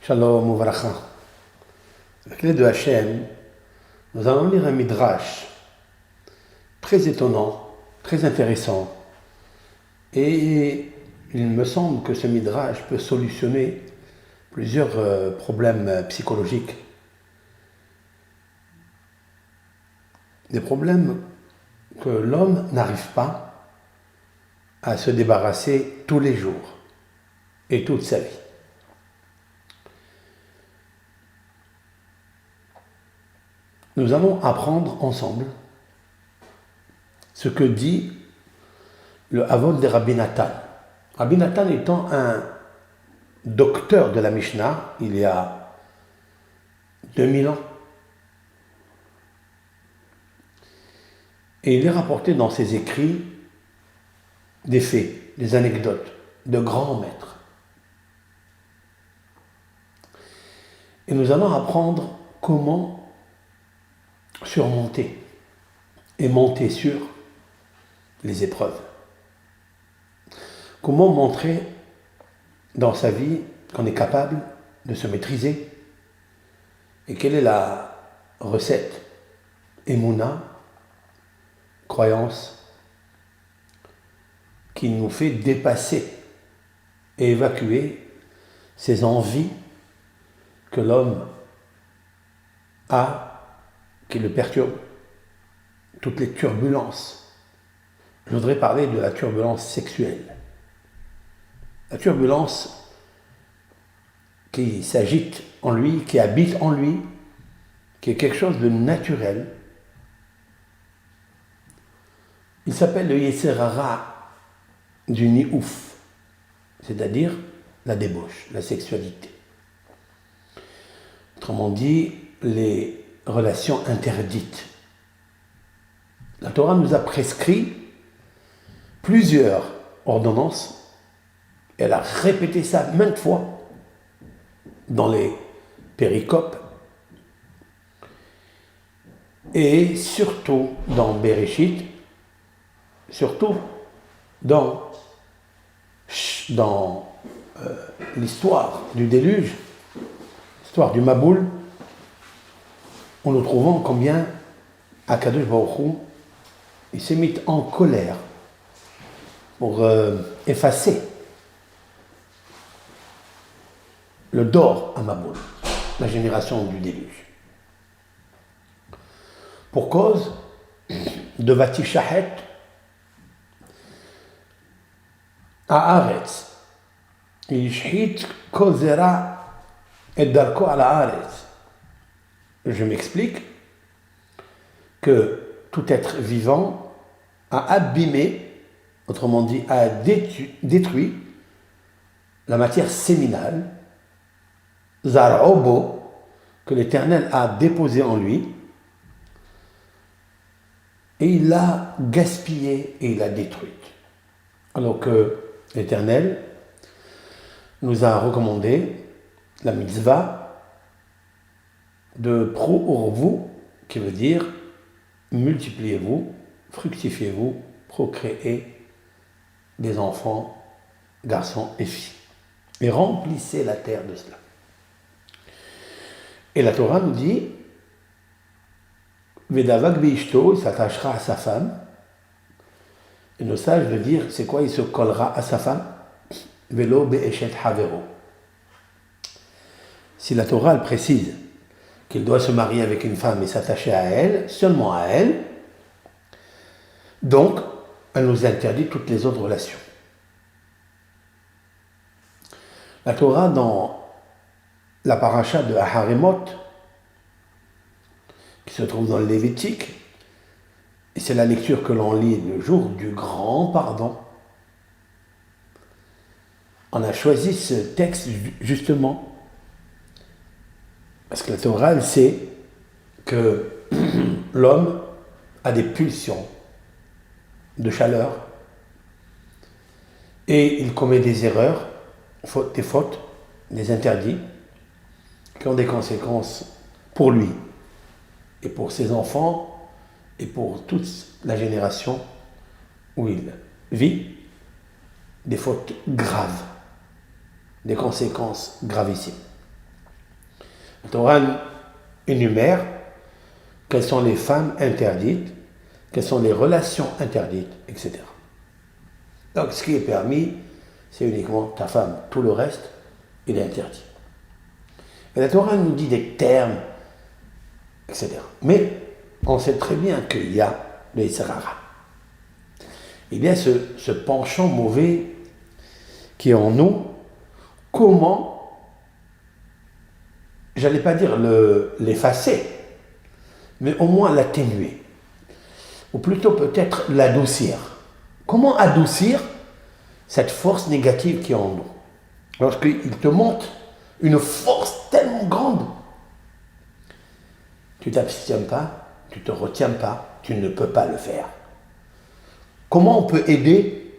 Shalom Uvracha. Avec l'aide de Hachem, nous allons lire un midrash très étonnant, très intéressant. Et il me semble que ce midrash peut solutionner plusieurs problèmes psychologiques. Des problèmes que l'homme n'arrive pas à se débarrasser tous les jours et toute sa vie. Nous allons apprendre ensemble ce que dit le Havod de Rabbi Nathan. Rabbi Nathan étant un docteur de la Mishnah il y a 2000 ans. Et il est rapporté dans ses écrits des faits, des anecdotes de grands maîtres. Et nous allons apprendre comment surmonter et monter sur les épreuves. Comment montrer dans sa vie qu'on est capable de se maîtriser et quelle est la recette Emouna, croyance, qui nous fait dépasser et évacuer ces envies que l'homme a, qui le perturbent, toutes les turbulences. Je voudrais parler de la turbulence sexuelle. La turbulence qui s'agite en lui, qui habite en lui, qui est quelque chose de naturel. Il s'appelle le Yetzer Hara du Niouf, c'est-à-dire la débauche, la sexualité. Autrement dit, les relations interdites. La Torah nous a prescrit plusieurs ordonnances. Elle a répété ça maintes fois dans les péricopes et surtout dans Bereshit, surtout dans l'histoire du déluge, l'histoire du Maboul, où nous trouvons combien Akadosh Baruch Hu, il s'est mis en colère pour effacer le Dor à Maboul, la génération du déluge. Pour cause de Vatishahet Haaretz, Yishhit Kozera et Darko à la Haaretz. Je m'explique que tout être vivant a abîmé, autrement dit, a détruit la matière séminale, Zar'obo, que l'Éternel a déposé en lui, et il l'a gaspillée et il l'a détruite. Alors que l'Éternel nous a recommandé la mitzvah de pro-urvu, qui veut dire multipliez-vous, fructifiez-vous, procréez des enfants, garçons et filles. Et remplissez la terre de cela. Et la Torah nous dit Vedavak beishto, il s'attachera à sa femme. Et nos sages veut dire c'est quoi? Il se collera à sa femme. Velo be'eshet havero. Si la Torah elle précise qu'il doit se marier avec une femme et s'attacher à elle, seulement à elle, donc elle nous interdit toutes les autres relations. La Torah, dans la paracha de Aharimot, qui se trouve dans le Lévitique, et c'est la lecture que l'on lit le jour du grand pardon, on a choisi ce texte justement parce que la Torah, elle sait que l'homme a des pulsions de chaleur et il commet des erreurs, des fautes, des interdits qui ont des conséquences pour lui et pour ses enfants et pour toute la génération où il vit, des fautes graves, des conséquences gravissimes. La Torah énumère quelles sont les femmes interdites, quelles sont les relations interdites, etc. Donc ce qui est permis, c'est uniquement ta femme. Tout le reste, il est interdit. Et la Torah nous dit des termes, etc. Mais on sait très bien qu'il y a le Yetzer Hara. Il y a ce penchant mauvais qui est en nous. Comment, j'allais pas dire l'effacer, mais au moins l'atténuer, ou plutôt peut-être l'adoucir. Comment adoucir cette force négative qui est en nous? Lorsqu'il te montre une force tellement grande, tu ne t'abstiens pas, tu ne te retiens pas, tu ne peux pas le faire. Comment on peut aider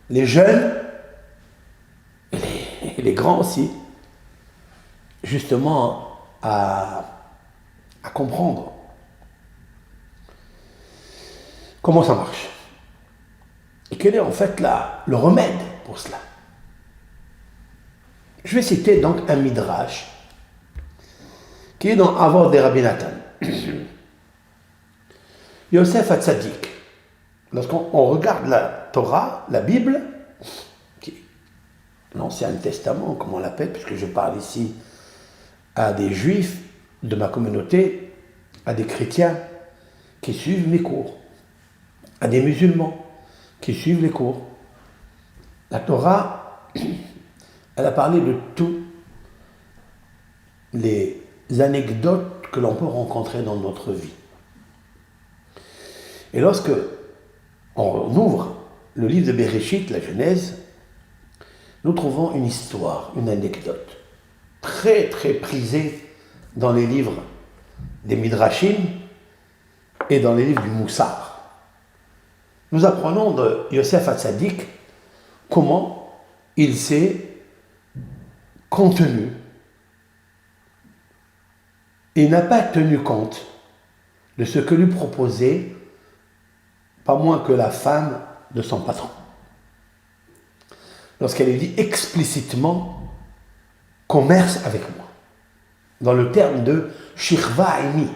les jeunes et les grands aussi, justement à comprendre comment ça marche? Et quel est en fait le remède pour cela? Je vais citer donc un midrash qui est dans Avot de Rabbi Nathan. Yosef Hatzadik, lorsqu'on regarde la Torah, la Bible, l'Ancien Testament, comme on l'appelle, puisque je parle ici à des juifs de ma communauté, à des chrétiens qui suivent mes cours, à des musulmans qui suivent les cours. La Torah, elle a parlé de toutes les anecdotes que l'on peut rencontrer dans notre vie. Et lorsque on ouvre le livre de Bereshit, la Genèse, nous trouvons une histoire, une anecdote, très très prisée dans les livres des Midrashim et dans les livres du Moussar. Nous apprenons de Yosef Hatzadik comment il s'est contenu et n'a pas tenu compte de ce que lui proposait pas moins que la femme de son patron. Lorsqu'elle lui dit explicitement « commerce avec moi », dans le terme de « shirva imi ».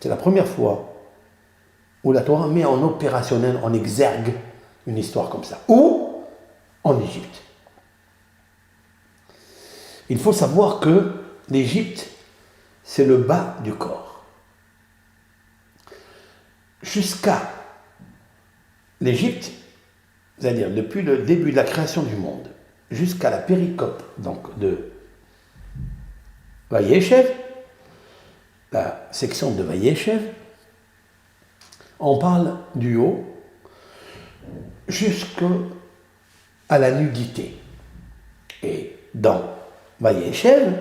C'est la première fois où la Torah met en opérationnel, en exergue, une histoire comme ça. Ou en Égypte. Il faut savoir que l'Égypte, c'est le bas du corps. Jusqu'à l'Égypte, c'est-à-dire depuis le début de la création du monde, jusqu'à la péricope donc de Vayeshev, la section de Vayeshev, on parle du haut jusqu'à la nudité. Et dans Vayeshev,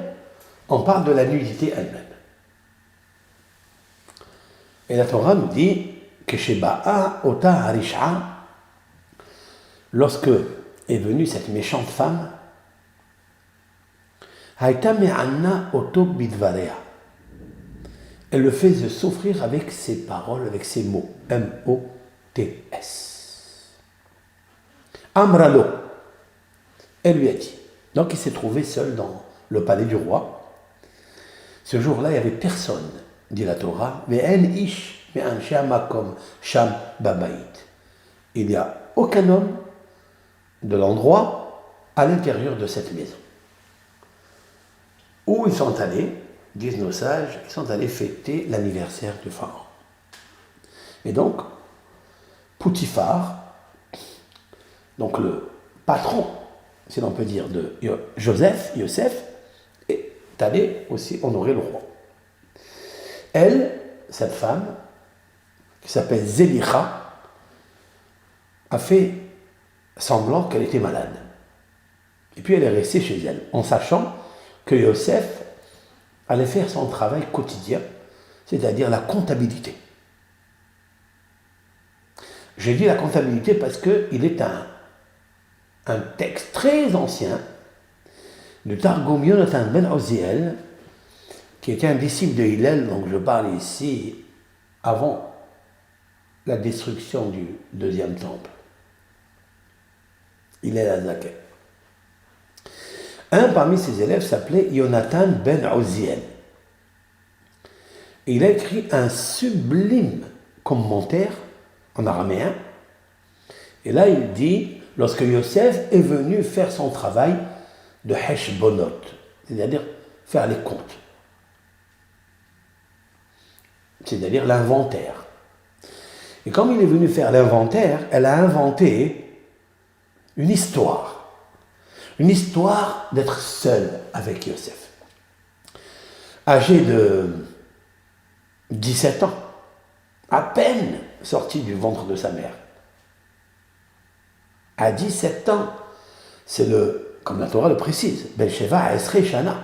on parle de la nudité elle-même. Et la Torah nous dit que chez Ba'a Ota Harisha, lorsque est venue cette méchante femme, Haïta Me'anna Oto Bidvarea, elle le faisait souffrir avec ses paroles, avec ses mots. M-O-T-S. Amralo, elle lui a dit. Donc il s'est trouvé seul dans le palais du roi. Ce jour-là, il n'y avait personne, dit la Torah, mais en ish, mais un shamakom, sham babaït. Il n'y a aucun homme de l'endroit à l'intérieur de cette maison. Où ils sont allés, disent nos sages, ils sont allés fêter l'anniversaire du pharaon. Et donc, Poutifar, donc le patron, si l'on peut dire, de Yosef, est allé aussi honorer le roi. Elle, cette femme, qui s'appelle Zélicha, a fait semblant qu'elle était malade. Et puis elle est restée chez elle, en sachant que Yosef allait faire son travail quotidien, c'est-à-dire la comptabilité. J'ai dit la comptabilité parce qu'il est un texte très ancien du Targum Yonatan ben Oziel, qui était un disciple de Hillel, donc je parle ici avant la destruction du deuxième temple. Hillel Azaken. Un parmi ses élèves s'appelait Yonatan ben Uziel. Il a écrit un sublime commentaire en araméen. Et là, il dit, lorsque Yosef est venu faire son travail de Heshbonot, c'est-à-dire faire les comptes, c'est-à-dire l'inventaire. Et comme il est venu faire l'inventaire, elle a inventé une histoire d'être seule avec Yosef. Âgé de 17 ans, à peine sorti du ventre de sa mère. À 17 ans, c'est comme la Torah le précise, Ben Sheva Esrei Shana.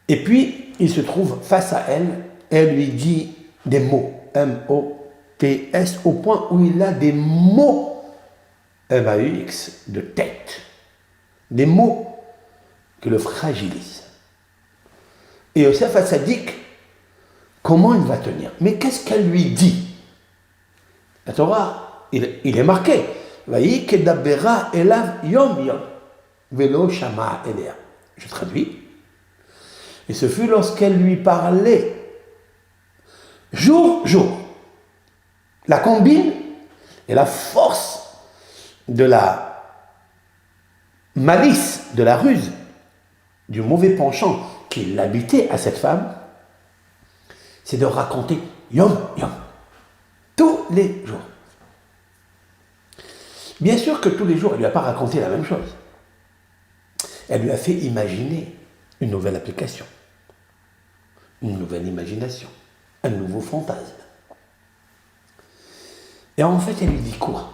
Et puis, il se trouve face à elle, et elle lui dit des mots, M-O-T-S, au point où il a des mots, M-A-U-X, de tête. Des mots qui le fragilisent. Et Yosef Hatzadik, comment il va tenir? Mais qu'est-ce qu'elle lui dit? La Torah, il est marqué. Je traduis. Et ce fut lorsqu'elle lui parlait jour. La combine et la force de la malice, de la ruse, du mauvais penchant qui l'habitait à cette femme, c'est de raconter yom, tous les jours. Bien sûr que tous les jours, elle ne lui a pas raconté la même chose. Elle lui a fait imaginer une nouvelle application, une nouvelle imagination, un nouveau fantasme. Et en fait, elle lui dit quoi?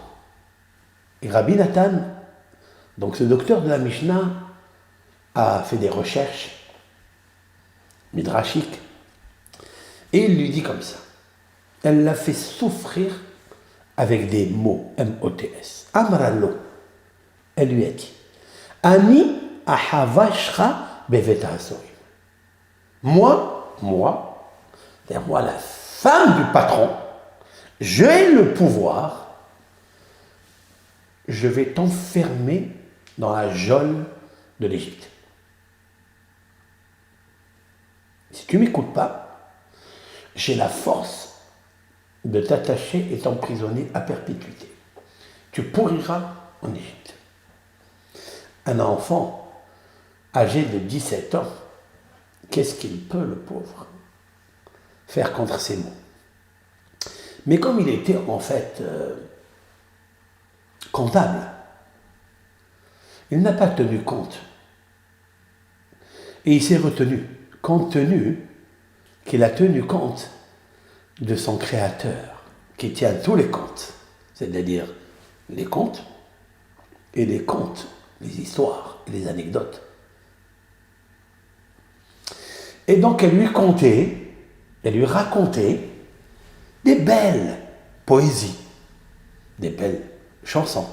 Et Rabbi Nathan, donc ce docteur de la Mishnah, a fait des recherches midrashiques, et il lui dit comme ça. Elle l'a fait souffrir avec des mots, M-O-T-S. Amralo, elle lui a dit, Ani ahavashra beveta hasorim. Moi, c'est-à-dire moi, la femme du patron, j'ai le pouvoir, je vais t'enfermer dans la geôle de l'Égypte. Si tu ne m'écoutes pas, j'ai la force de t'attacher et t'emprisonner à perpétuité. Tu pourriras en Égypte. Un enfant âgé de 17 ans, qu'est-ce qu'il peut, le pauvre, faire contre ces mots? Mais comme il était en fait comptable, il n'a pas tenu compte. Et il s'est retenu, compte tenu qu'il a tenu compte de son Créateur, qui tient tous les comptes, c'est-à-dire les contes et les contes, les histoires et les anecdotes. Et donc elle lui contait, elle lui racontait des belles poésies, des belles chansons,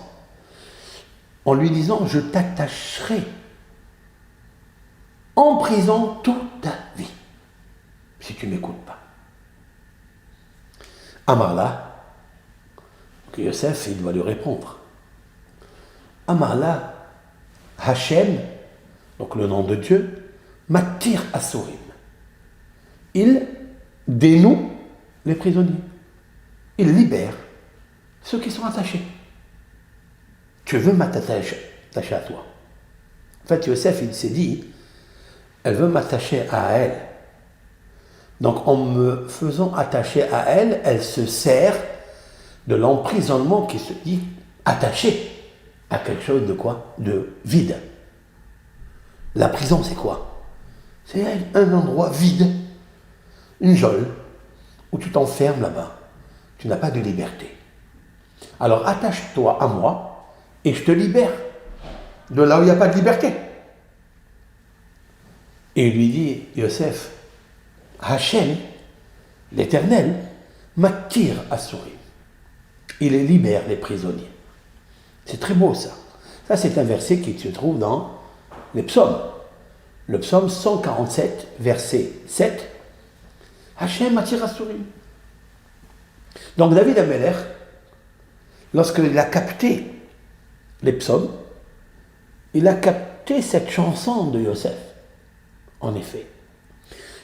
en lui disant « Je t'attacherai en prison toute ta vie, si tu ne m'écoutes pas. » Amarla, que Yosef, il doit lui répondre. Amarla, Hachem, donc le nom de Dieu, Matir Asurim. Il dénoue les prisonniers. Il libère ceux qui sont attachés. Tu veux m'attacher à toi. En fait, Yosef, il s'est dit, elle veut m'attacher à elle. Donc, en me faisant attacher à elle, elle se sert de l'emprisonnement qui se dit attaché à quelque chose de quoi? De vide. La prison, c'est quoi? C'est un endroit vide, une geôle, où tu t'enfermes là-bas. Tu n'as pas de liberté. Alors, attache-toi à moi et je te libère de là où il n'y a pas de liberté. Et il lui dit, Yosef, Hachem, l'Éternel, m'attire à sourire. Il libère les prisonniers. C'est très beau ça. Ça, c'est un verset qui se trouve dans les psaumes. Le psaume 147, verset 7. Hachem m'attire à sourire. Donc David Ameller, lorsqu'il a capté les psaumes, il a capté cette chanson de Yosef. En effet,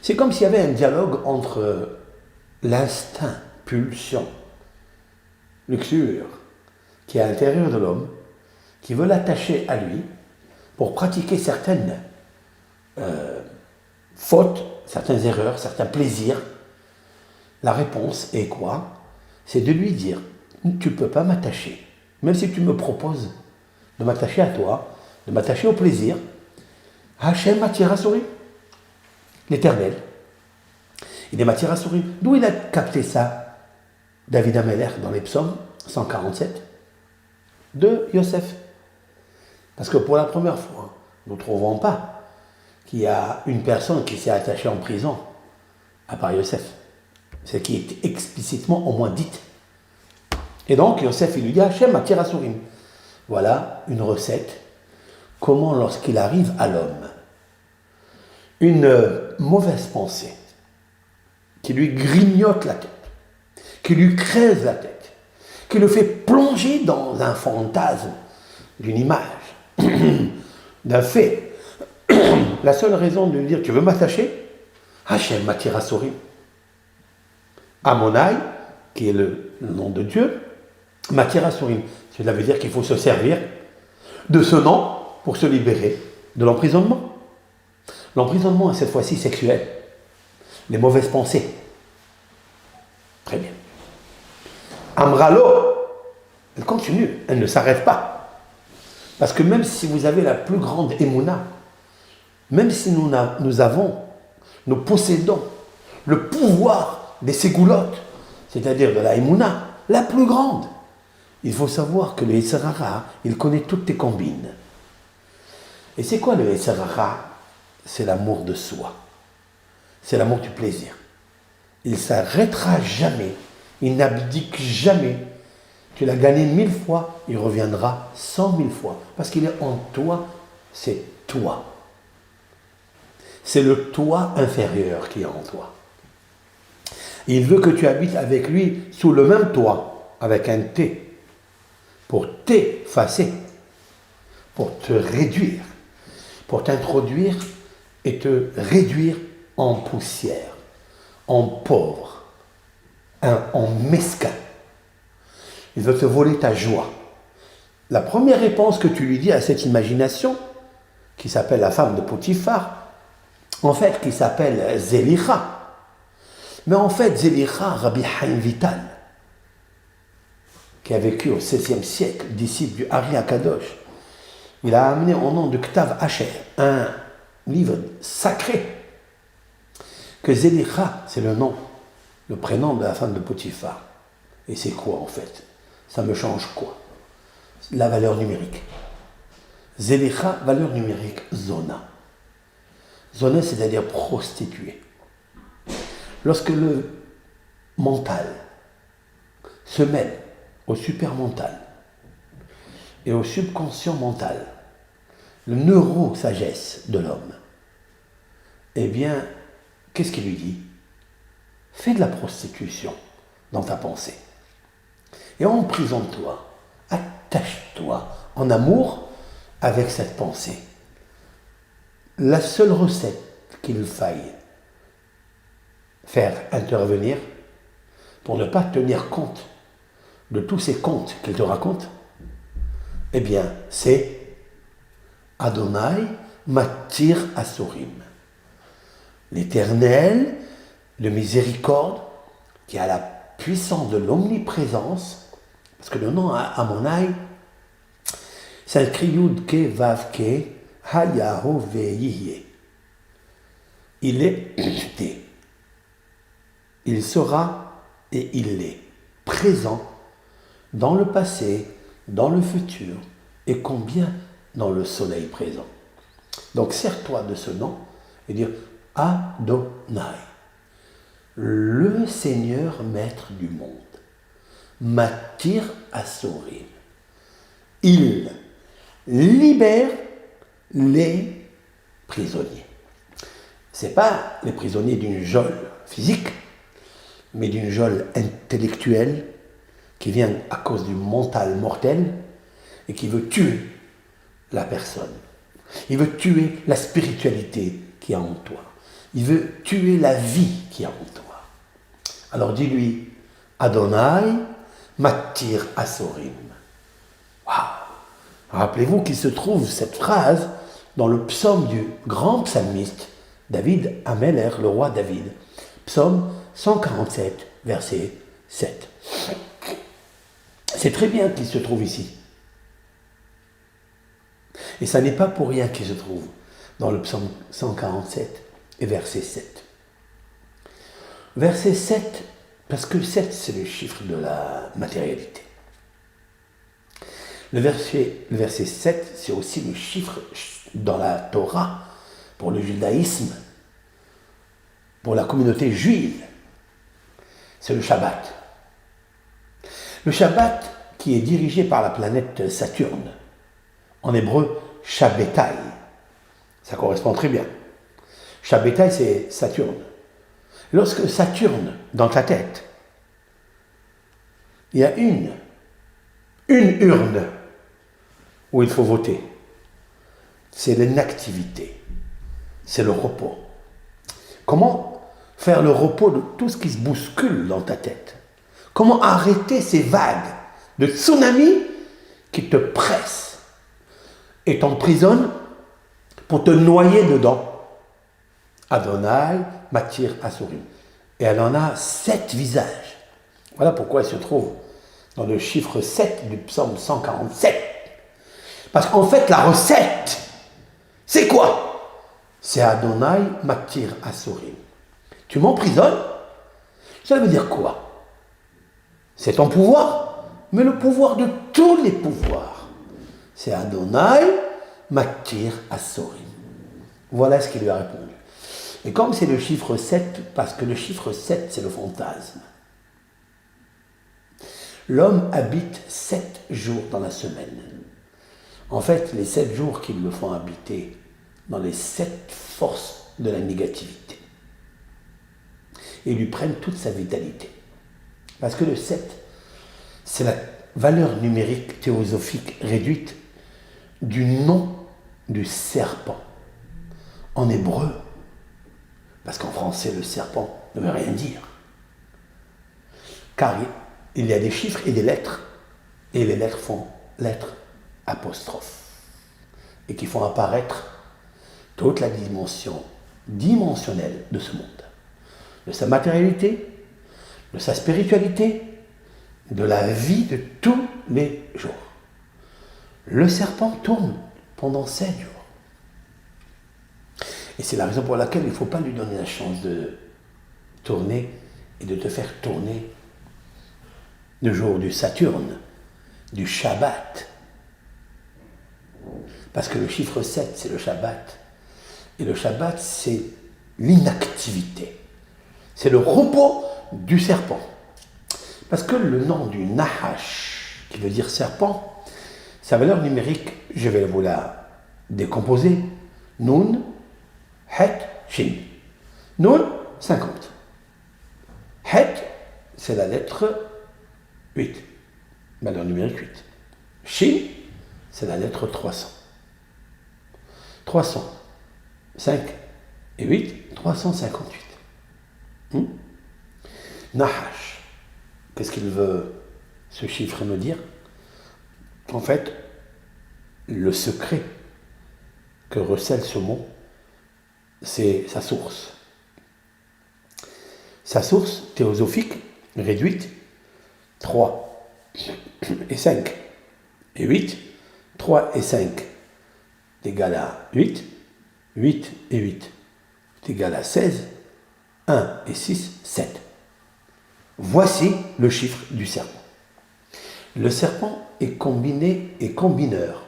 c'est comme s'il y avait un dialogue entre l'instinct, pulsion, luxure, qui est à l'intérieur de l'homme, qui veut l'attacher à lui pour pratiquer certaines fautes, certaines erreurs, certains plaisirs. La réponse est quoi? C'est de lui dire, tu ne peux pas m'attacher. Même si tu me proposes de m'attacher à toi, de m'attacher au plaisir, Hachem m'attire à sourire. L'Éternel. Il est matière à sourire. D'où il a capté ça, David Ameller, dans les psaumes 147, de Yosef. Parce que pour la première fois, nous ne trouvons pas qu'il y a une personne qui s'est attachée en prison, à part Yosef. C'est qui est explicitement au moins dite. Et donc, Yosef, il lui dit, Hachem m'attire à sourire. Voilà une recette. Comment, lorsqu'il arrive à l'homme, une mauvaise pensée qui lui grignote la tête, qui lui crève la tête, qui le fait plonger dans un fantasme, d'une image, d'un fait. La seule raison de lui dire, tu veux m'attacher? Hachem m'attire à sourire. Amonai, qui est le nom de Dieu, m'attire à sourire. Cela veut dire qu'il faut se servir de ce nom pour se libérer de l'emprisonnement. L'emprisonnement est cette fois-ci sexuel. Les mauvaises pensées. Très bien. Amralo, elle continue, elle ne s'arrête pas. Parce que même si vous avez la plus grande émouna, même si nous possédons le pouvoir des ségoulottes, c'est-à-dire de la émouna, la plus grande, il faut savoir que le Yetzer Hara, il connaît toutes tes combines. Et c'est quoi le Yetzer Hara? C'est l'amour de soi. C'est l'amour du plaisir. Il ne s'arrêtera jamais, il n'abdique jamais. Tu l'as gagné 1000 fois, il reviendra 100 000 fois. Parce qu'il est en toi, c'est toi. C'est le toi inférieur qui est en toi. Il veut que tu habites avec lui sous le même toit, avec un T, pour t'effacer, pour te réduire, pour t'introduire et te réduire en poussière, en pauvre, en mesquin. Il veut te voler ta joie. La première réponse que tu lui dis à cette imagination, qui s'appelle la femme de Potiphar, en fait, qui s'appelle Zélicha. Mais en fait, Zélicha, Rabbi Haim Vital, qui a vécu au XVIe siècle, disciple du Ari Akadosh, il a amené au nom de Ktav Asher, un livre sacré, que Zélicha, c'est le nom, le prénom de la femme de Potiphar. Et c'est quoi en fait? Ça me change quoi? La valeur numérique. Zélicha, valeur numérique, Zona. Zona, c'est-à-dire prostituée. Lorsque le mental se mêle au supermental et au subconscient mental, le neuro-sagesse de l'homme, eh bien, qu'est-ce qu'il lui dit? Fais de la prostitution dans ta pensée. Et emprisonne-toi, attache-toi en amour avec cette pensée. La seule recette qu'il faille faire intervenir pour ne pas tenir compte de tous ces contes qu'il te raconte, eh bien, c'est Adonai m'attire à Sorim. L'Éternel, de miséricorde, qui a la puissance de l'omniprésence, parce que le nom Amonai, c'est écrit Yud-Ke, Vav-Ke, Hayahu Ve'yihye. Il est, il sera et il est présent dans le passé, dans le futur, et combien dans le soleil présent. Donc sers-toi de ce nom et dire Adonai, le Seigneur maître du monde, m'attire à sourire. Il libère les prisonniers. Ce n'est pas les prisonniers d'une geôle physique, mais d'une geôle intellectuelle qui vient à cause du mental mortel et qui veut tuer la personne. Il veut tuer la spiritualité qui est en toi. Il veut tuer la vie qui est en toi. Alors dis-lui, Adonai Matir Asorim. Waouh! Rappelez-vous qu'il se trouve cette phrase dans le psaume du grand psalmiste David Ameller, le roi David. Psaume 147, verset 7. C'est très bien qu'il se trouve ici. Et ça n'est pas pour rien qu'il se trouve dans le psaume 147 et verset 7. Verset 7, parce que 7 c'est le chiffre de la matérialité. Le verset 7, c'est aussi le chiffre dans la Torah pour le judaïsme, pour la communauté juive. C'est le Shabbat. Le Shabbat qui est dirigé par la planète Saturne. En hébreu, Shabbatai. Ça correspond très bien. Shabbatai, c'est Saturne. Lorsque Saturne, dans ta tête, il y a une urne où il faut voter. C'est l'inactivité. C'est le repos. Comment faire le repos de tout ce qui se bouscule dans ta tête? Comment arrêter ces vagues de tsunami qui te pressent et t'emprisonnent pour te noyer dedans? Adonai Matir Asurim. Et elle en a 7 visages. Voilà pourquoi elle se trouve dans le chiffre 7 du psaume 147. Parce qu'en fait, la recette, c'est quoi? C'est Adonai Matir Asurim. Tu m'emprisonnes? Ça veut dire quoi? C'est ton pouvoir, mais le pouvoir de tous les pouvoirs. C'est Adonai Matir Asurim. Voilà ce qu'il lui a répondu. Et comme c'est le chiffre 7, parce que le chiffre 7, c'est le fantasme. L'homme habite 7 jours dans la semaine. En fait, les 7 jours qui le font habiter dans les 7 forces de la négativité. Et lui prennent toute sa vitalité. Parce que le 7, c'est la valeur numérique théosophique réduite du nom du serpent. En hébreu, parce qu'en français, le serpent ne veut rien dire. Car il y a des chiffres et des lettres, et les lettres font lettres apostrophes, et qui font apparaître toute la dimension dimensionnelle de ce monde, de sa matérialité, de sa spiritualité, de la vie de tous les jours. Le serpent tourne pendant 7 jours. Et c'est la raison pour laquelle il ne faut pas lui donner la chance de tourner et de te faire tourner le jour du Saturne, du Shabbat. Parce que le chiffre 7, c'est le Shabbat. Et le Shabbat, c'est l'inactivité. C'est le repos du serpent. Parce que le nom du Nahash, qui veut dire serpent, sa valeur numérique, je vais vous la décomposer. Nun, Het, Shin. Nun, 50. Het, c'est la lettre 8. Valeur numérique 8. Shin, c'est la lettre 300. 300. 5 et 8, 358. Nahash. Qu'est-ce qu'il veut ce chiffre me dire? En fait, le secret que recèle ce mot, c'est sa source. Sa source théosophique réduite, 3 et 5 et 8, 3 et 5 est égal à 8, 8 et 8 est égal à 16, 1 et 6, 7. Voici le chiffre du serpent. Le serpent est combiné et combineur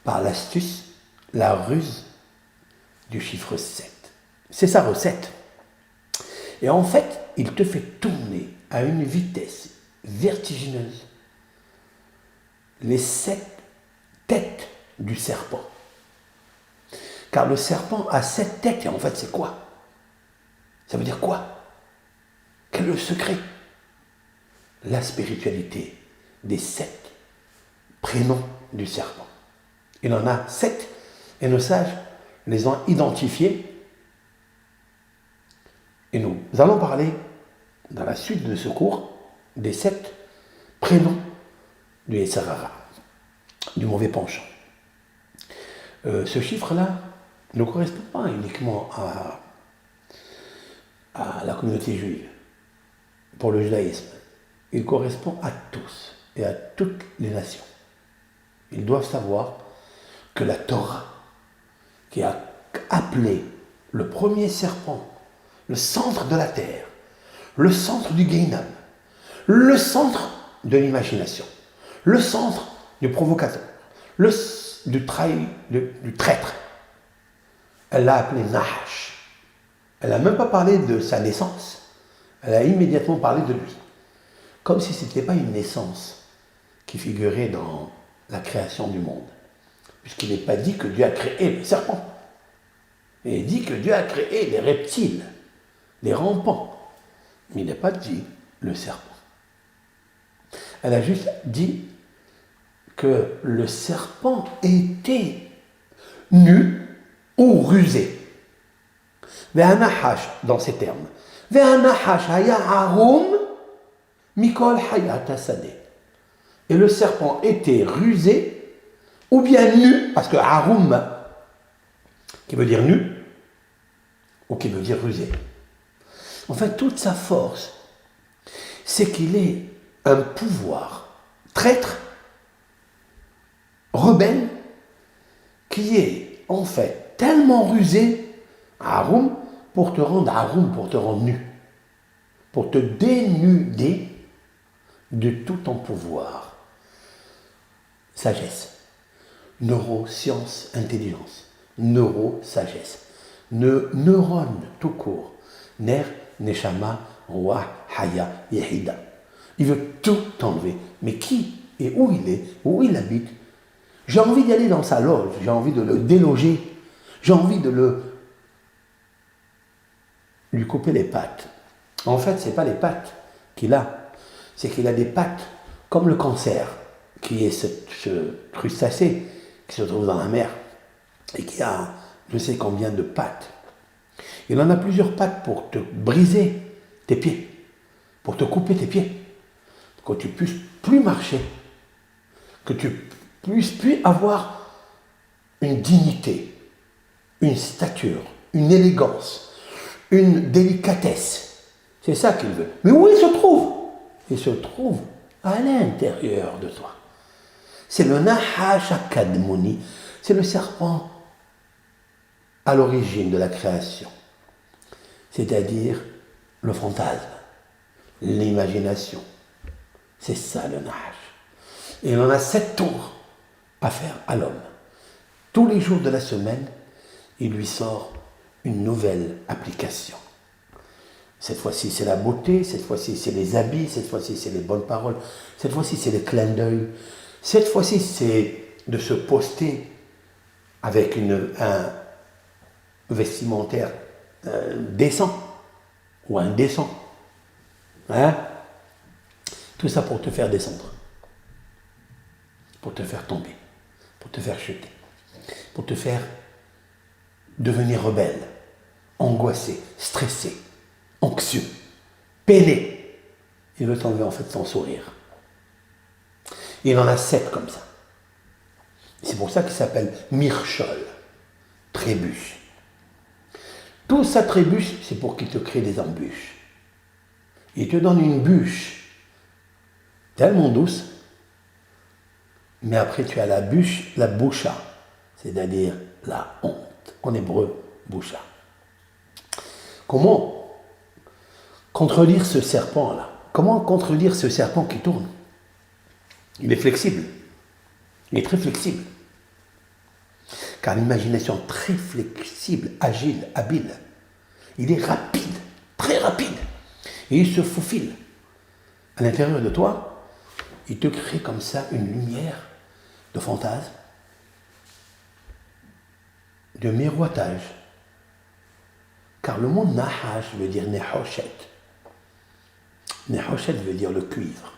par l'astuce, la ruse du chiffre 7. C'est sa recette. Et en fait, il te fait tourner à une vitesse vertigineuse les 7 têtes du serpent. Car le serpent a 7 têtes, et en fait, c'est quoi? Ça veut dire quoi? Quel est le secret? La spiritualité des 7 prénoms du serpent. Il en a 7 et nos sages les ont identifiés. Et nous allons parler, dans la suite de ce cours, des 7 prénoms du Yetzer Hara, du mauvais penchant. Ce chiffre-là ne correspond pas uniquement à la communauté juive, pour le judaïsme. Il correspond à tous et à toutes les nations. Ils doivent savoir que la Torah, qui a appelé le premier serpent le centre de la terre, le centre du Guéhinam, le centre de l'imagination, le centre du provocateur, du traître, elle l'a appelé Nahash. Elle n'a même pas parlé de sa naissance, elle a immédiatement parlé de lui. Comme si ce n'était pas une naissance qui figurait dans la création du monde. Puisqu'il n'est pas dit que Dieu a créé le serpent. Il dit que Dieu a créé les reptiles, les rampants. Mais il n'a pas dit le serpent. Elle a juste dit que le serpent était nu ou rusé. Ve'anahash, dans ces termes. Ve'anahash haya arum mikol hayat asadeh. Et le serpent était rusé ou bien nu, parce que arum, qui veut dire nu, ou qui veut dire rusé. En fait, toute sa force, c'est qu'il est un pouvoir traître, rebelle, qui est en fait tellement rusé, arum, pour te rendre nu, pour te dénuder de tout ton pouvoir. Sagesse, neurosciences, intelligence, neurosagesse, neurone tout court, ner, neshama, roi, haya, yehida. Il veut tout enlever. Mais qui et où il est, où il habite? J'ai envie d'y aller dans sa loge, j'ai envie de le déloger, j'ai envie de lui couper les pattes. En fait, ce n'est pas les pattes qu'il a, c'est qu'il a des pattes comme le cancer, qui est ce crustacé qui se trouve dans la mer et qui a je ne sais combien de pattes. Il en a plusieurs pattes pour te briser tes pieds, pour te couper tes pieds, que tu ne puisses plus marcher, que tu ne puisses plus avoir une dignité, une stature, une élégance, une délicatesse. C'est ça qu'il veut. Mais où il se trouve? Il se trouve à l'intérieur de toi. C'est le Nahash Akadmoni, c'est le serpent à l'origine de la création, c'est-à-dire le fantasme, l'imagination. C'est ça le Nahash. Et il en a 7 tours à faire à l'homme. Tous les jours de la semaine, il lui sort une nouvelle application. Cette fois-ci, c'est la beauté, cette fois-ci, c'est les habits, cette fois-ci, c'est les bonnes paroles, cette fois-ci, c'est les clins d'œil, cette fois-ci, c'est de se poster avec un vestimentaire décent ou indécent. Hein? Tout ça pour te faire descendre, pour te faire tomber, pour te faire chuter, pour te faire devenir rebelle, angoissé, stressé, anxieux, peiné. Il veut t'enlever en fait son sourire. Il en a 7 comme ça. C'est pour ça qu'il s'appelle Mirchol, trébuche. Tout ça trébuche, c'est pour qu'il te crée des embûches. Il te donne une bûche tellement douce, mais après tu as la bûche, la boucha, c'est-à-dire la honte. En hébreu, boucha. Comment contredire ce serpent-là? Comment contredire ce serpent qui tourne? Il est flexible. Il est très flexible. Car l'imagination très flexible, agile, habile, il est rapide, très rapide. Et il se faufile. À l'intérieur de toi, il te crée comme ça une lumière de fantasme, de miroitage. Car le mot Nahash veut dire Nehoshet. Nehoshet veut dire le cuivre.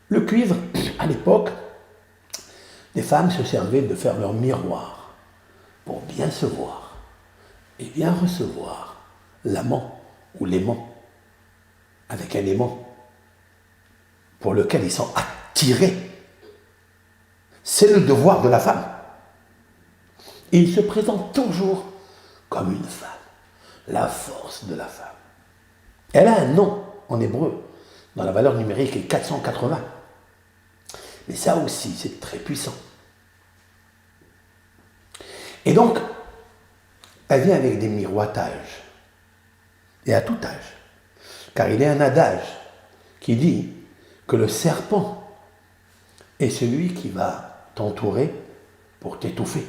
Le cuivre, à l'époque, les femmes se servaient de faire leur miroir pour bien se voir et bien recevoir l'amant ou l'aimant avec un aimant pour lequel ils sont attirés. C'est le devoir de la femme. Et il se présente toujours comme une femme, la force de la femme. Elle a un nom en hébreu, dans la valeur numérique est 480. Mais ça aussi, c'est très puissant. Et donc, elle vient avec des miroitages, et à tout âge. Car il y a un adage qui dit que le serpent est celui qui va t'entourer pour t'étouffer.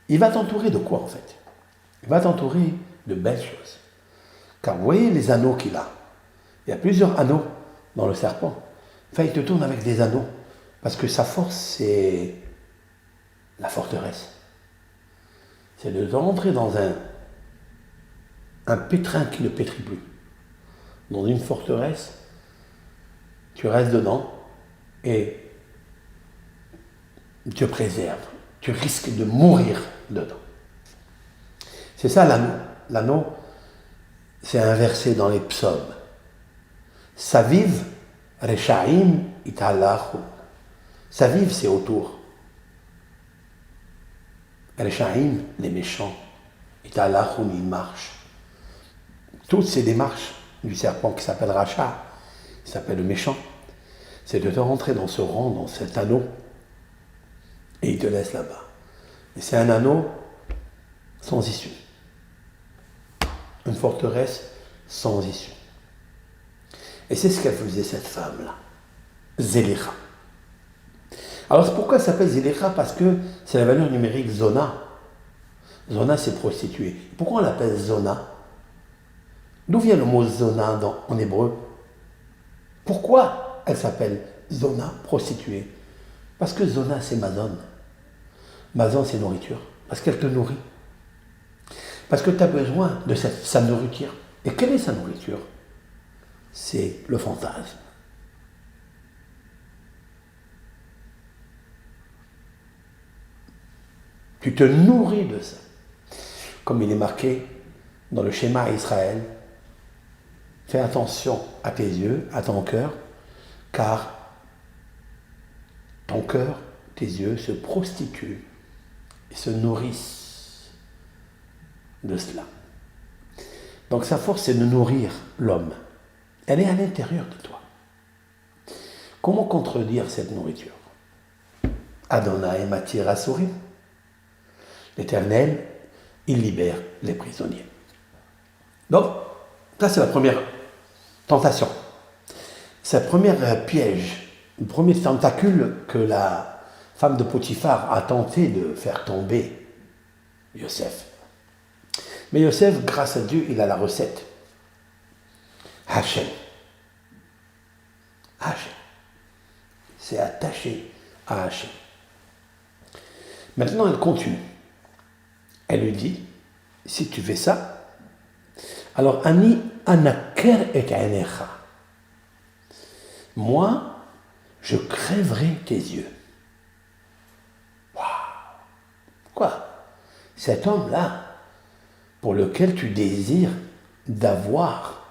Il va t'entourer de quoi en fait? Il va t'entourer de belles choses. Car vous voyez les anneaux qu'il a. Il y a plusieurs anneaux dans le serpent. Enfin, il te tourne avec des anneaux. Parce que sa force, c'est la forteresse. C'est de rentrer dans un pétrin qui ne pétrit plus. Dans une forteresse, tu restes dedans et tu te préserves. Tu risques de mourir dedans. C'est ça l'anneau. L'anneau, c'est inversé dans les psaumes. Saviv, Rechaim, Italachu. Saviv, c'est autour. Rechaim, les méchants. Italachu, ils marchent. Toutes ces démarches du serpent qui s'appelle Racha, qui s'appelle le méchant, c'est de te rentrer dans ce rang, dans cet anneau, et il te laisse là-bas. Et c'est un anneau sans issue. Une forteresse sans issue. Et c'est ce qu'elle faisait, cette femme-là. Zélécha. Alors c'est pourquoi ça s'appelle Zélécha? Parce que c'est la valeur numérique Zona. Zona, c'est prostituée. Pourquoi on l'appelle Zona? D'où vient le mot Zona en hébreu? Pourquoi elle s'appelle Zona, prostituée? Parce que Zona, c'est Mazon. Mazon, c'est nourriture. Parce qu'elle te nourrit. Parce que tu as besoin de sa nourriture. Et quelle est sa nourriture? C'est le fantasme. Tu te nourris de ça. Comme il est marqué dans le schéma Israël, fais attention à tes yeux, à ton cœur, car ton cœur, tes yeux se prostituent et se nourrissent de cela. Donc sa force, c'est de nourrir l'homme. Elle est à l'intérieur de toi. Comment contredire cette nourriture? Adonai m'attire à sourire. L'Éternel, il libère les prisonniers. Donc, ça c'est la première tentation. C'est le premier piège, le premier tentacule que la femme de Potiphar a tenté de faire tomber Yosef. Mais Yosef, grâce à Dieu, il a la recette. Hachem. Hachem. C'est attaché à Hachem. Maintenant, elle continue. Elle lui dit, si tu fais ça, alors Ani anaker et anecha. Moi, je crèverai tes yeux. Waouh! Quoi? Cet homme-là, pour lequel tu désires d'avoir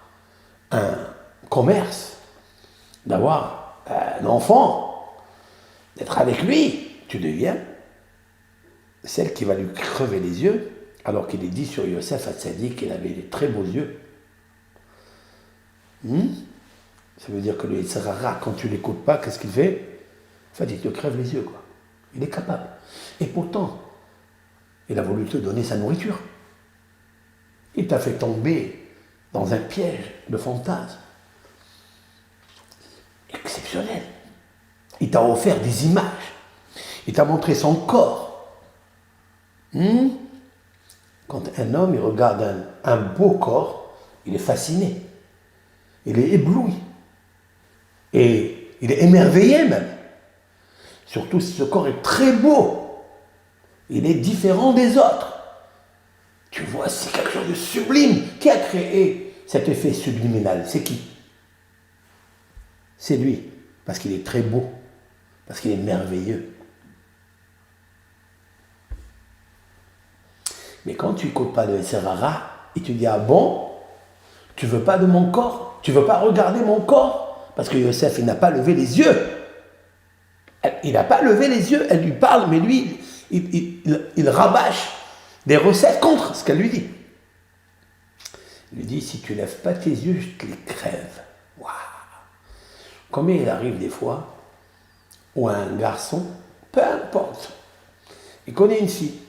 un commerce, d'avoir un enfant, d'être avec lui, tu deviens celle qui va lui crever les yeux, alors qu'il est dit sur Yosef Hatzadik qu'il avait des très beaux yeux. Ça veut dire que le Yetzer Hara, quand tu ne l'écoutes pas, qu'est-ce qu'il fait? En fait, il te crève les yeux, quoi. Il est capable. Et pourtant, il a voulu te donner sa nourriture. Il t'a fait tomber dans un piège de fantasme. Exceptionnel. Il t'a offert des images. Il t'a montré son corps. Quand un homme il regarde un beau corps, il est fasciné. Il est ébloui. Et il est émerveillé même. Surtout si ce corps est très beau. Il est différent des autres. Tu vois, c'est quelque chose de sublime. Qui a créé cet effet subliminal? C'est qui? C'est lui. Parce qu'il est très beau. parce qu'il est merveilleux. Mais quand tu n'écoutes pas le Serara, et tu dis, ah bon, tu ne veux pas de mon corps? Tu ne veux pas regarder mon corps? Parce que Yosef, il n'a pas levé les yeux. Il n'a pas levé les yeux, elle lui parle, mais lui, il rabâche des recettes contre ce qu'elle lui dit. Il lui dit, si tu ne lèves pas tes yeux, je te les crève. Waouh! Combien il arrive des fois où un garçon, peu importe, il connaît une fille.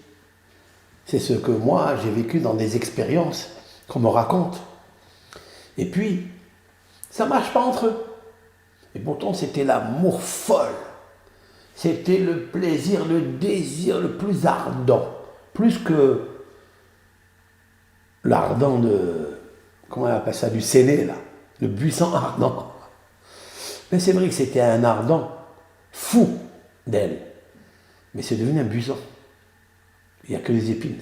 C'est ce que moi, j'ai vécu dans des expériences qu'on me raconte. Et puis, ça ne marche pas entre eux. Et pourtant, c'était l'amour folle. C'était le plaisir, le désir le plus ardent. Plus que l'ardent de, comment on appelle ça, du Séné, là. Le buisson ardent. Mais c'est vrai que c'était un ardent fou d'elle. Mais c'est devenu un buisson. Il n'y a que les épines.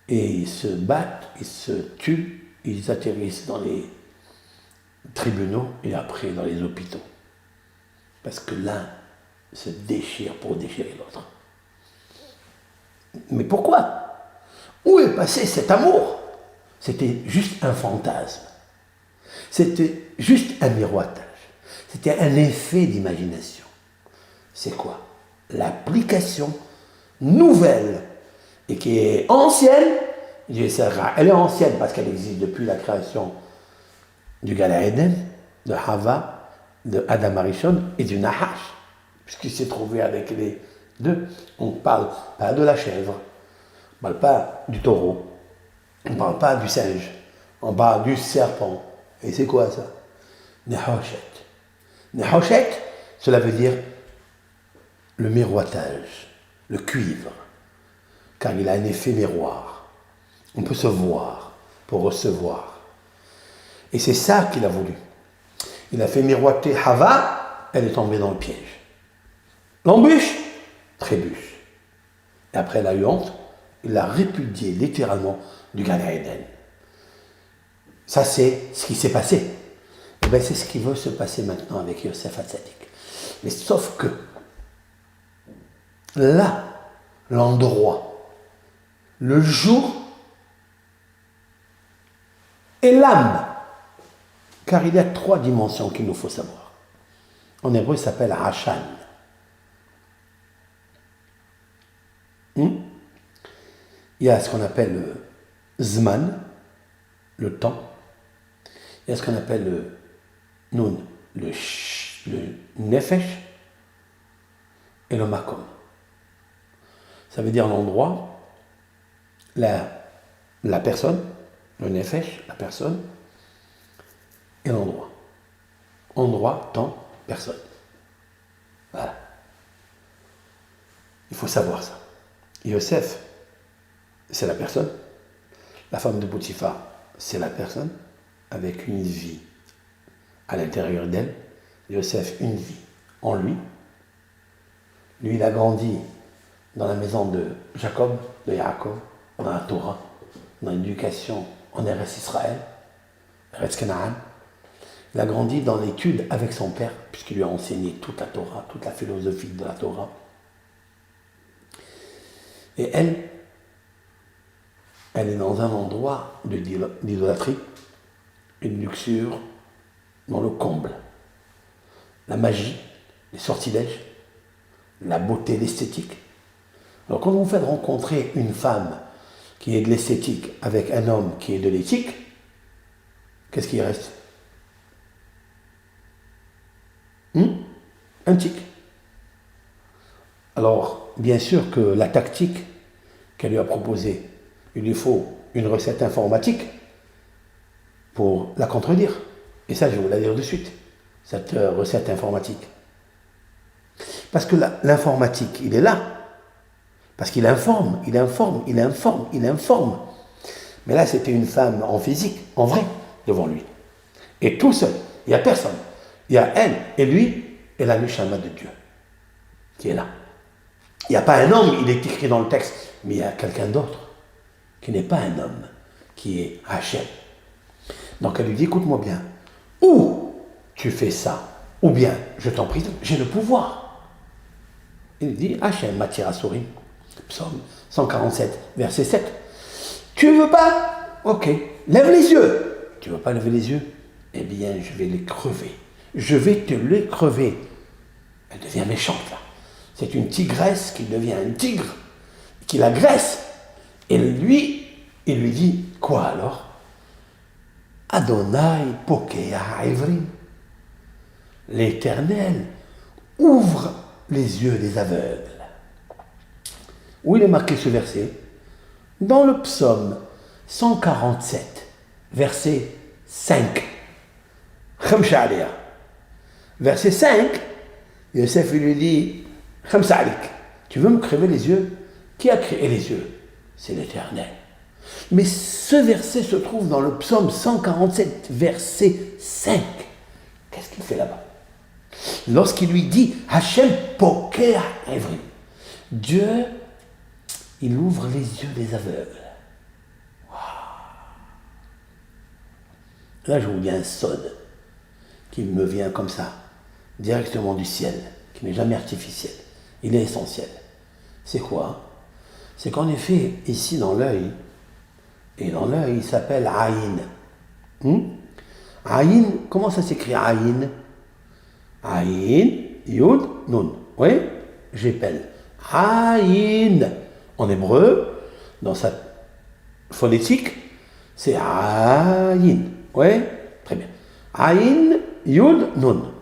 Et ils se battent, ils se tuent, ils atterrissent dans les tribunaux et après dans les hôpitaux. Parce que l'un se déchire pour déchirer l'autre. Mais pourquoi? Où est passé cet amour? C'était juste un fantasme. C'était juste un miroitage. C'était un effet d'imagination. C'est quoi? L'application nouvelle et qui est ancienne. Elle est ancienne parce qu'elle existe depuis la création du Gan Eden, de Hava, de Adam Arishon et du Nahash, puisqu'il s'est trouvé avec les deux. On ne parle pas de la chèvre, on ne parle pas du taureau, on ne parle pas du singe, on parle du serpent. Et c'est quoi ça? Nehoshet. Nehoshet, cela veut dire le miroitage, le cuivre, car il a un effet miroir. On peut se voir pour recevoir. Et c'est ça qu'il a voulu. Il a fait miroiter Hava, elle est tombée dans le piège. L'embûche, trébuche. Et après elle a eu honte, il l'a répudiée littéralement du Gan Eden. Ça c'est ce qui s'est passé. Et bien c'est ce qui veut se passer maintenant avec Yosef Hatzadik. Mais sauf que là, l'endroit, le jour et l'âme. Car il y a 3 dimensions qu'il nous faut savoir. En hébreu, ça s'appelle Hashan. Il y a ce qu'on appelle le Zman, le temps. Il y a ce qu'on appelle le Nun, le Nefesh et le Makom. Ça veut dire l'endroit, la personne, le Nefesh, la personne, et l'endroit. Endroit, temps, personne. Voilà. Il faut savoir ça. Yosef, c'est la personne. La femme de Potiphar, c'est la personne, avec une vie à l'intérieur d'elle. Yosef, une vie en lui. Lui, il a grandi dans la maison de Jacob, de Yaakov, dans la Torah, dans l'éducation en Eretz Israël, Eretz Canaan. Il a grandi dans l'étude avec son père, puisqu'il lui a enseigné toute la Torah, toute la philosophie de la Torah. Et elle est dans un endroit d'idolâtrie et de luxure dans le comble. La magie, les sortilèges, la beauté, l'esthétique. Alors quand vous faites rencontrer une femme qui est de l'esthétique avec un homme qui est de l'éthique, qu'est-ce qui reste? Un tic. Alors, bien sûr que la tactique qu'elle lui a proposée, il lui faut une recette informatique pour la contredire. Et ça, je vais vous la dire de suite, cette recette informatique. Parce que l'informatique, il est là. Parce qu'il informe. Mais là, c'était une femme en physique, en vrai, devant lui. Et tout seul, il n'y a personne. Il y a elle et lui et la Neshama de Dieu qui est là. Il n'y a pas un homme, il est écrit dans le texte, mais il y a quelqu'un d'autre qui n'est pas un homme, qui est Hachem. Donc elle lui dit, écoute-moi bien, où tu fais ça? ou bien je t'emprisonne, j'ai le pouvoir. Il dit, Hachem m'attire à sourire. Psaume 147, verset 7. Tu veux pas? Ok, lève les yeux. Tu veux pas lever les yeux? Eh bien, je vais les crever. Je vais te les crever. Elle devient méchante, là. C'est une tigresse qui devient un tigre, qui l'agresse. Et lui, il lui dit, quoi alors? Adonai pokea ivrim. L'Éternel ouvre les yeux des aveugles. Où il est marqué ce verset? Dans le psaume 147, verset 5. Khamsa alia. Verset 5, Yosef lui dit, Khamsa alik. Tu veux me crever les yeux? Qui a créé les yeux? C'est l'Éternel. Mais ce verset se trouve dans le psaume 147, verset 5. Qu'est-ce qu'il fait là-bas? Lorsqu'il lui dit Hachem pokea ivrim, Dieu, il ouvre les yeux des aveugles. Wow. Là, je vous dis un sod qui me vient comme ça, directement du ciel, qui n'est jamais artificiel. Il est essentiel. C'est quoi? C'est qu'en effet, ici dans l'œil, et dans l'œil, il s'appelle Aïn. Aïn, comment ça s'écrit Aïn? Aïn, Yud, Nun. Oui, j'appelle. Aïn. En hébreu, dans sa phonétique, c'est Aïn. Oui, très bien. Aïn, Yud, Nun.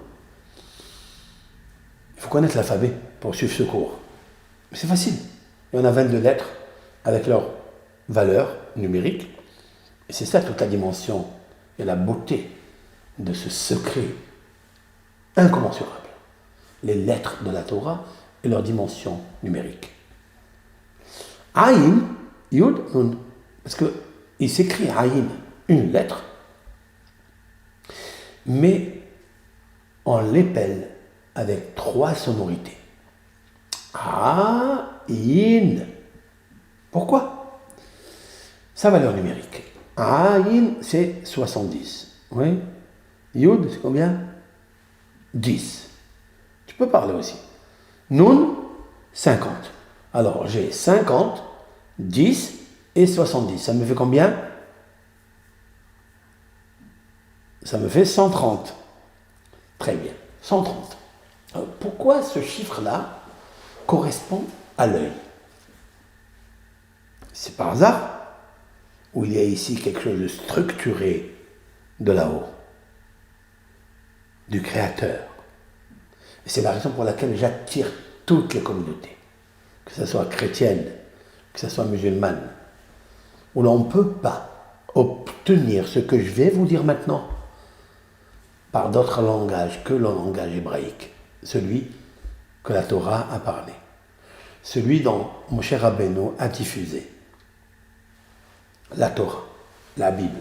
Il faut connaître l'alphabet pour suivre ce cours. Mais c'est facile. Il y en a 22 lettres avec leur valeur numérique. Et c'est ça toute la dimension et la beauté de ce secret incommensurable. Les lettres de la Torah et leur dimension numérique. Aïn, Yud, Nun. Parce qu'il s'écrit Aïn, une lettre, mais on l'épelle avec 3 sonorités. Aïn. Pourquoi? Sa valeur numérique. Aïn, c'est 70. Oui. Yud, c'est combien? 10. Tu peux parler aussi. Nun, 50. Alors, j'ai 50, 10 et 70. Ça me fait combien? Ça me fait 130. Très bien, 130. Alors, pourquoi ce chiffre-là correspond à l'œil? C'est par hasard ou il y a ici quelque chose de structuré de là-haut, du Créateur? Et c'est la raison pour laquelle j'attire toutes les communautés, que ce soit chrétienne, que ce soit musulmane, où l'on ne peut pas obtenir ce que je vais vous dire maintenant par d'autres langages que le langage hébraïque, celui que la Torah a parlé, celui dont Moshe Rabbeinu a diffusé. La Torah, la Bible.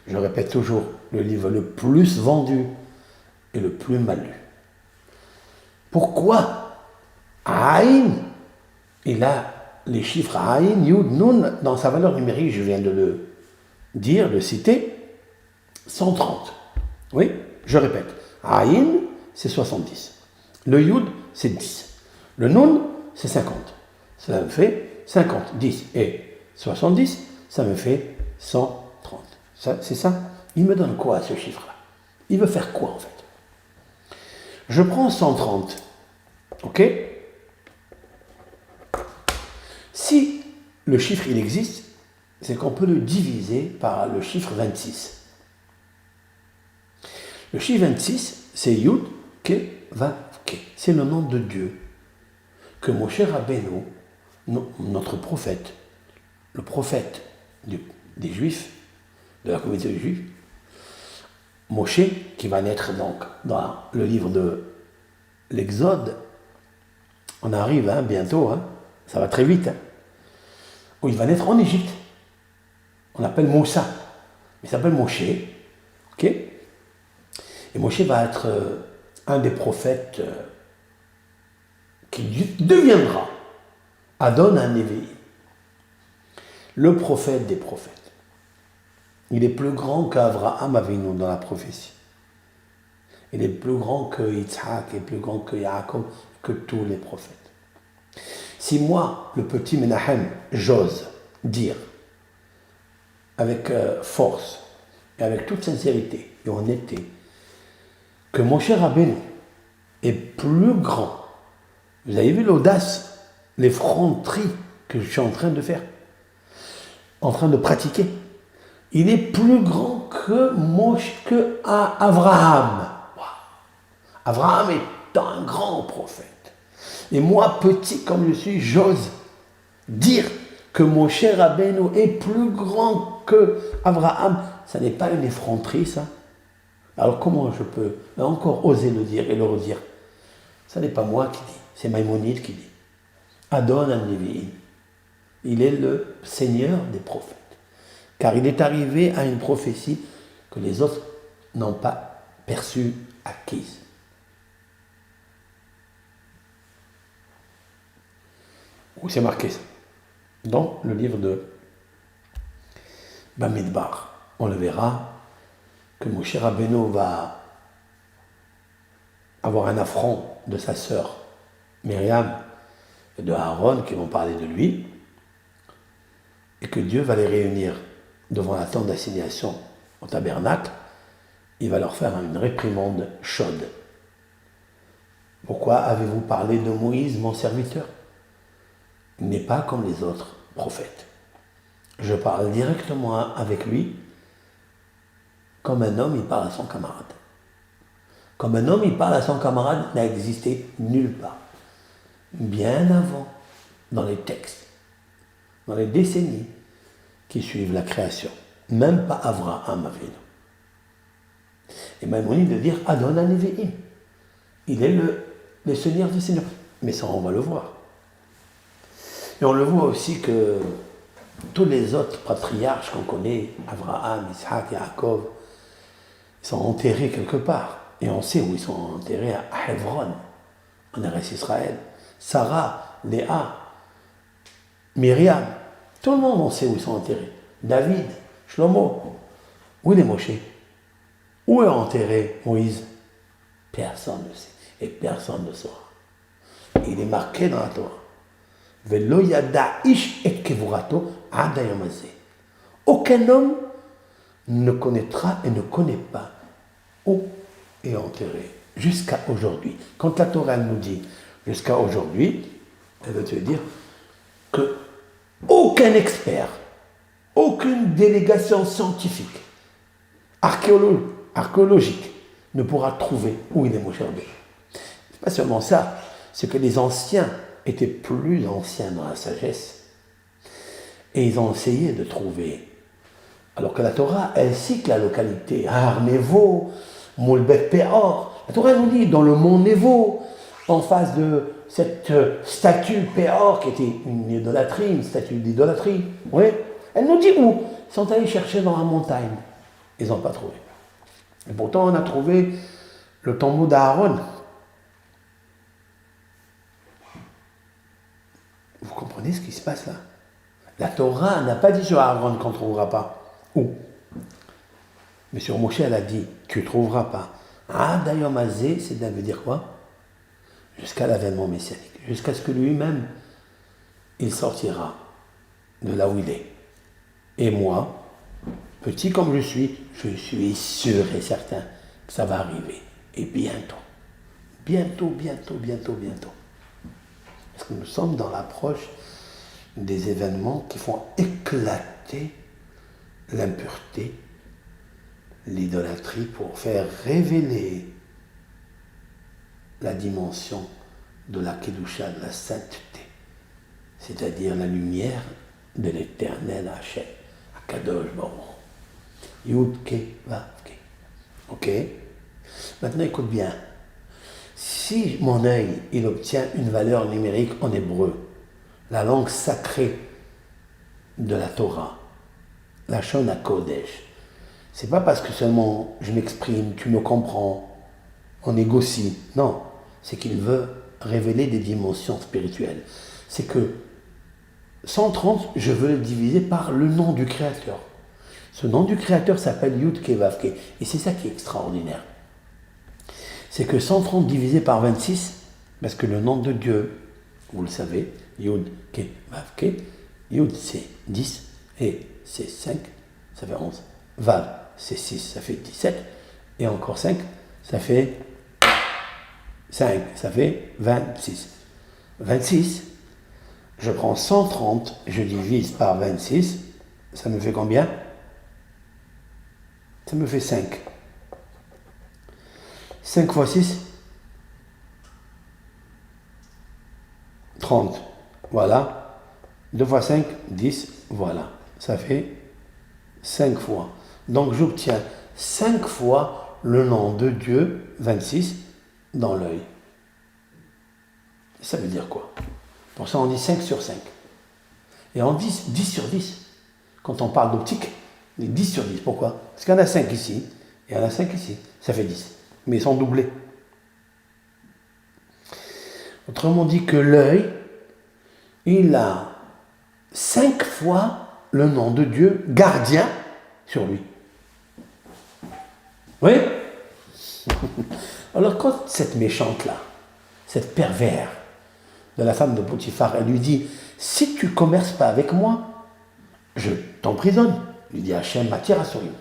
Je répète toujours, le livre le plus vendu et le plus mal lu. Pourquoi Aïn, il a les chiffres Aïn, Yud, Nun, dans sa valeur numérique, je viens de le dire, de citer, 130. Oui, je répète, Aïn, c'est 70. Le Yud, c'est 10. Le Nun, c'est 50. Cela me fait 50, 10 et 70, ça me fait 130. C'est ça? Il me donne quoi, ce chiffre-là? Il veut faire quoi, en fait? Je prends 130. Ok? Si le chiffre, il existe, c'est qu'on peut le diviser par le chiffre 26. Le chiffre 26, c'est Yud, Ke, Va, Ke. C'est le nom de Dieu que Moshe Rabbeinu, notre prophète, le prophète des Juifs, de la communauté des Juifs, Moshe, qui va naître donc dans le livre de l'Exode, on arrive bientôt, ça va très vite, où il va naître en Égypte. On l'appelle Moussa, il s'appelle Moshe, ok? Et Moshe va être un des prophètes qui deviendra Adon Hanevi, le prophète des prophètes. Il est plus grand qu'Avraham Avinu dans la prophétie. Il est plus grand que Yitzhak, et plus grand que Yaakov, que tous les prophètes. Si moi, le petit Menahem, j'ose dire avec force et avec toute sincérité et honnêteté que Moshe Rabbeinu est plus grand. Vous avez vu l'audace, l'effronterie que je suis en train de faire, en train de pratiquer. Il est plus grand que Abraham. Wow. Abraham est un grand prophète. Et moi, petit comme je suis, j'ose dire que Moshe Rabbeinu est plus grand que Abraham. Ça n'est pas une effronterie, ça. Alors comment je peux encore oser le dire et le redire? Ça n'est pas moi qui dis, c'est Maïmonide qui dit. Adon al-Nevi'im. Il est le Seigneur des prophètes. Car il est arrivé à une prophétie que les autres n'ont pas perçue, acquise. Où c'est marqué ça? Dans le livre de Bamidbar. On le verra que Moshe Rabbeinu va avoir un affront de sa sœur Myriam et de Aaron qui vont parler de lui, et que Dieu va les réunir devant la tente d'assignation au tabernacle. Il va leur faire une réprimande chaude. Pourquoi avez-vous parlé de Moïse, mon serviteur? Il n'est pas comme les autres prophètes. Je parle directement avec lui, comme un homme, il parle à son camarade. Comme un homme, il parle à son camarade, n'a existé nulle part. Bien avant, dans les textes, dans les décennies qui suivent la création. Même pas Avraham Avinu. Et Maïmonide de dire Adon ha-Nevi'im. Il est le Seigneur des Seigneurs. Mais ça, on va le voir. Et on le voit aussi que tous les autres patriarches qu'on connaît, Abraham, Isaac, Yaakov, ils sont enterrés quelque part. Et on sait où ils sont enterrés, à Hebron, en Eretz Israël. Sarah, Léa, Myriam, tout le monde, on sait où ils sont enterrés. David, Shlomo, où est Moshe? Où est enterré Moïse? Personne ne sait, et personne ne saura. Il est marqué dans la Torah. Velo yada ish et kevurato ad hayom hazeh. Aucun homme ne connaîtra et ne connaît pas où est enterré jusqu'à aujourd'hui. Quand la Torah nous dit jusqu'à aujourd'hui, elle veut te dire que aucun expert, aucune délégation scientifique, archéologique ne pourra trouver où il est Moshe Rabbeinu. C'est pas seulement ça, c'est que les anciens étaient plus anciens dans la sagesse et ils ont essayé de trouver. Alors que la Torah, elle cite la localité, Har Nevo, Moulbet Péor. La Torah nous dit, dans le mont Nevo, en face de cette statue Péor qui était une idolâtrie, une statue d'idolâtrie, oui, elle nous dit où? Ils sont allés chercher dans la montagne. Ils n'ont pas trouvé. Et pourtant, on a trouvé le tombeau d'Aaron. Vous comprenez ce qui se passe là? La Torah n'a pas dit sur Aaron qu'on ne trouvera pas. Où? Mais sur Moshe, elle a dit, tu ne trouveras pas. Ad hayom hazeh, ça veut dire quoi? Jusqu'à l'avènement messianique. Jusqu'à ce que lui-même, il sortira de là où il est. Et moi, petit comme je suis sûr et certain que ça va arriver. Et bientôt. Bientôt. Parce que nous sommes dans l'approche des événements qui font éclater l'impureté, l'idolâtrie, pour faire révéler la dimension de la Kedusha, de la sainteté, c'est-à-dire la lumière de l'éternel Hachem, Akadosh Baruch Hu. Yud Ke Vav Ke. Ok? Maintenant écoute bien. Si mon œil, il obtient une valeur numérique en hébreu, la langue sacrée de la Torah, la Shon HaKodesh, c'est pas parce que seulement je m'exprime, tu me comprends, on négocie. Non, c'est qu'il veut révéler des dimensions spirituelles. C'est que 130, je veux le diviser par le nom du Créateur. Ce nom du Créateur s'appelle Yud Ke Vav Ke. Et c'est ça qui est extraordinaire. c'est que 130 divisé par 26, parce que le nom de Dieu, vous le savez, Yud, Ke, Vav, Ke, Yud c'est 10, et c'est 5, ça fait 11. Vav c'est 6, ça fait 17, et encore 5, ça fait 5, ça fait 26. 26, je prends 130, je divise par 26, ça me fait combien? Ça me fait 5. 5 fois 6, 30. Voilà. 2 fois 5, 10. Voilà. Ça fait 5 fois. Donc j'obtiens 5 fois le nom de Dieu, 26, dans l'œil. Ça veut dire quoi? Pour ça on dit 5 sur 5. Et on dit 10 sur 10. Quand on parle d'optique, on dit 10 sur 10. Pourquoi? Parce qu'il y en a 5 ici, et il y en a 5 ici. Ça fait 10. Mais ils sont doublés. Autrement dit que l'œil, il a 5 fois le nom de Dieu gardien sur lui. Oui? Alors quand cette méchante-là, cette pervers de la femme de Potiphar, elle lui dit, si tu ne commerces pas avec moi, je t'emprisonne. Il lui dit, Hachem m'attire à Sourim.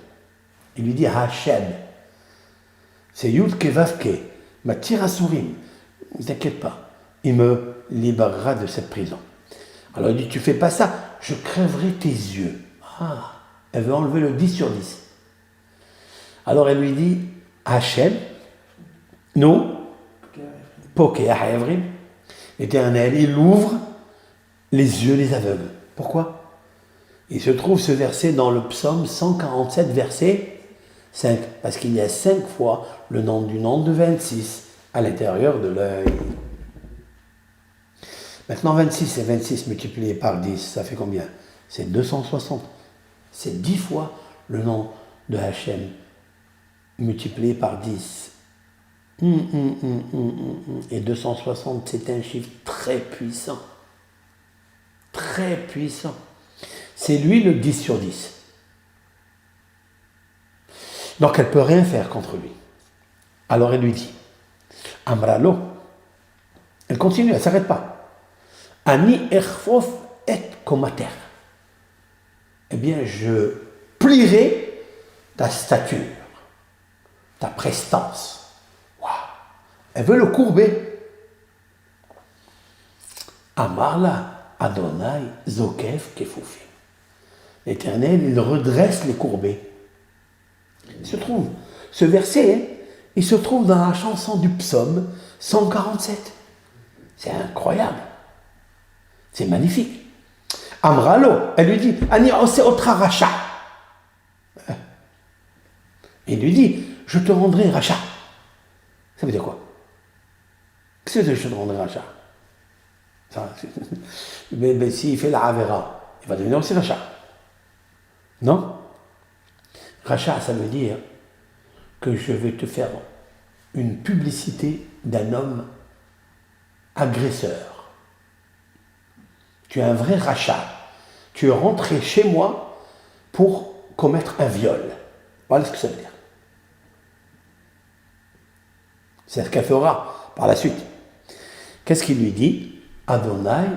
Il lui dit, Hachem, c'est Yud Kevavke, m'attire à Sourim. Ne t'inquiète pas, il me libérera de cette prison. Alors il dit, tu fais pas ça, je crèverai tes yeux. Ah, elle veut enlever le 10 sur 10. Alors elle lui dit, Hachem, nous, Pokeah Evrim, l'Éternel, il ouvre les yeux des aveugles. Pourquoi? Il se trouve ce verset dans le psaume 147, verset 5, parce qu'il y a 5 fois le nom du nom de 26 à l'intérieur de l'œil. Maintenant 26 et 26 multiplié par 10, ça fait combien? C'est 260. C'est 10 fois le nom de Hachem multiplié par 10. Et 260, c'est un chiffre très puissant. Très puissant. C'est lui le 10 sur 10. Donc elle ne peut rien faire contre lui. Alors elle lui dit, Amralo, elle continue, elle ne s'arrête pas. Ani erfof et komater. Eh bien, je plierai ta stature, ta prestance. Waouh. Elle veut le courber. Amarla Adonai Zokef Kefoufi. L'Éternel, il redresse les courbés. Il se trouve, ce verset, il se trouve dans la chanson du psaume 147. C'est incroyable. C'est magnifique. Amralo, elle lui dit, Ani ose otra racha. Il lui dit, je te rendrai racha. Ça veut dire quoi? Qu'est-ce que je te rendrai racha? Mais s'il fait la avera, il va devenir aussi racha. Non? Racha, ça veut dire que je vais te faire une publicité d'un homme agresseur. Tu es un vrai rachat. Tu es rentré chez moi pour commettre un viol. Voilà ce que ça veut dire. C'est ce qu'elle fera par la suite. Qu'est-ce qu'il lui dit? Adonai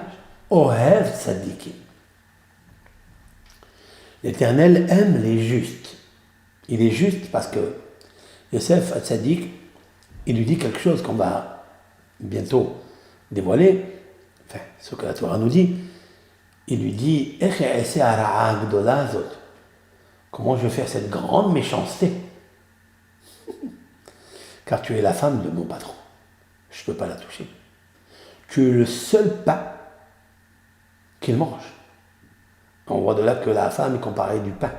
Ohev Tzadikim. L'Éternel aime les justes. Il est juste parce que Yosef Hatzadik, il lui dit quelque chose qu'on va bientôt dévoiler, enfin, ce que la Torah nous dit. Il lui dit, comment je vais faire cette grande méchanceté? Car tu es la femme de mon patron. Je ne peux pas la toucher. Tu es le seul pain qu'il mange. On voit de là que la femme est comparée du pain,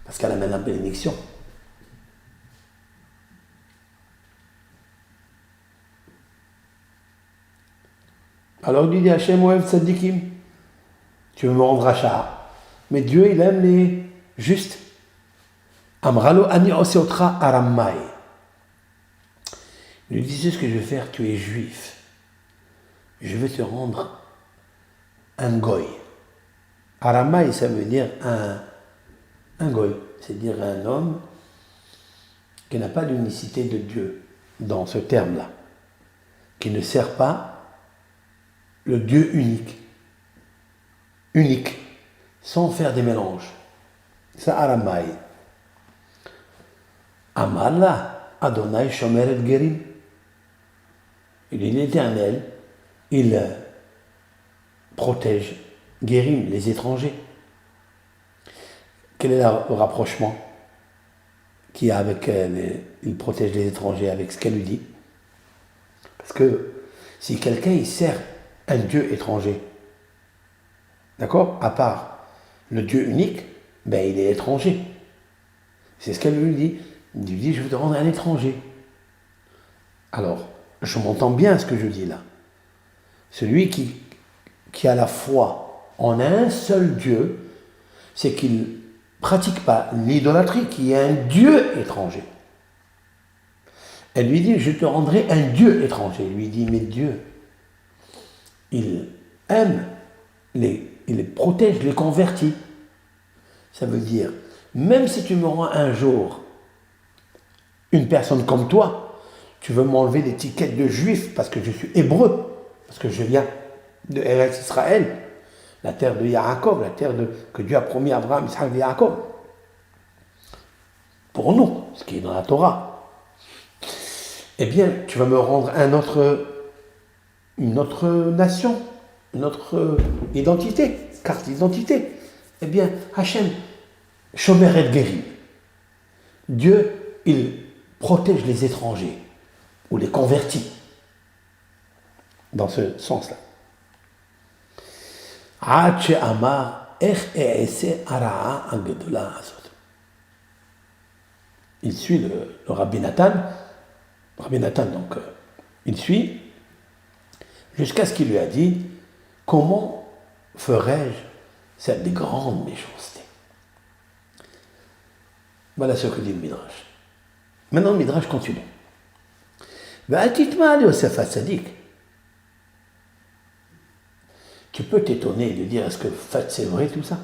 parce qu'elle amène la bénédiction. Alors il lui dit, Hachem Ohev Tzadikim, tu veux me rendre rachat. Mais Dieu, il aime les justes. Amralo ani oseotra aramai. Il lui dit, ce que je vais faire, tu es juif. Je vais te rendre un goy. Aramai, ça veut dire un goy. C'est-à-dire un homme qui n'a pas l'unicité de Dieu. dans ce terme-là, qui ne sert pas le Dieu unique. Unique, sans faire des mélanges. Ça, Aramai. Amarla, Adonai Shomeret Gerim. Il est l'Éternel, il protège Gerim, les étrangers. Quel est le rapprochement qu'il y a avec il protège les étrangers avec ce qu'elle lui dit? Parce que si quelqu'un il sert un Dieu étranger, d'accord, à part le Dieu unique, ben il est étranger. C'est ce qu'elle lui dit. Il lui dit, je veux te rendre un étranger. Alors, je m'entends bien ce que je dis là. Celui qui a la foi en un seul Dieu, c'est qu'il ne pratique pas l'idolâtrie, qui est un Dieu étranger. Elle lui dit, je te rendrai un Dieu étranger. Il lui dit, mais Dieu, il aime, il protège les convertis. Ça veut dire, même si tu me rends un jour une personne comme toi, tu veux m'enlever l'étiquette de juif parce que je suis hébreu, parce que je viens de Eretz Israël, la terre de Yaakov, la terre que Dieu a promis à Abraham, Isaac et Yaakov. Pour nous, ce qui est dans la Torah. Eh bien, tu vas me rendre une autre nation, une autre identité, carte d'identité. Eh bien, Hachem, Shomeret Gerim. Dieu, il protège les étrangers ou les convertis. Dans ce sens-là. Ad Amar Ech E'ese Ara'a Agdola Azot. Il suit le Rabbi Nathan. Rabbi Nathan, donc, il suit jusqu'à ce qu'il lui a dit comment ferais-je cette grande méchanceté. Voilà ce que dit le Midrash. Maintenant, le Midrash continue. Va'atitma Yosef HaTzadik. Tu peux t'étonner de dire, est-ce que c'est vrai tout ça?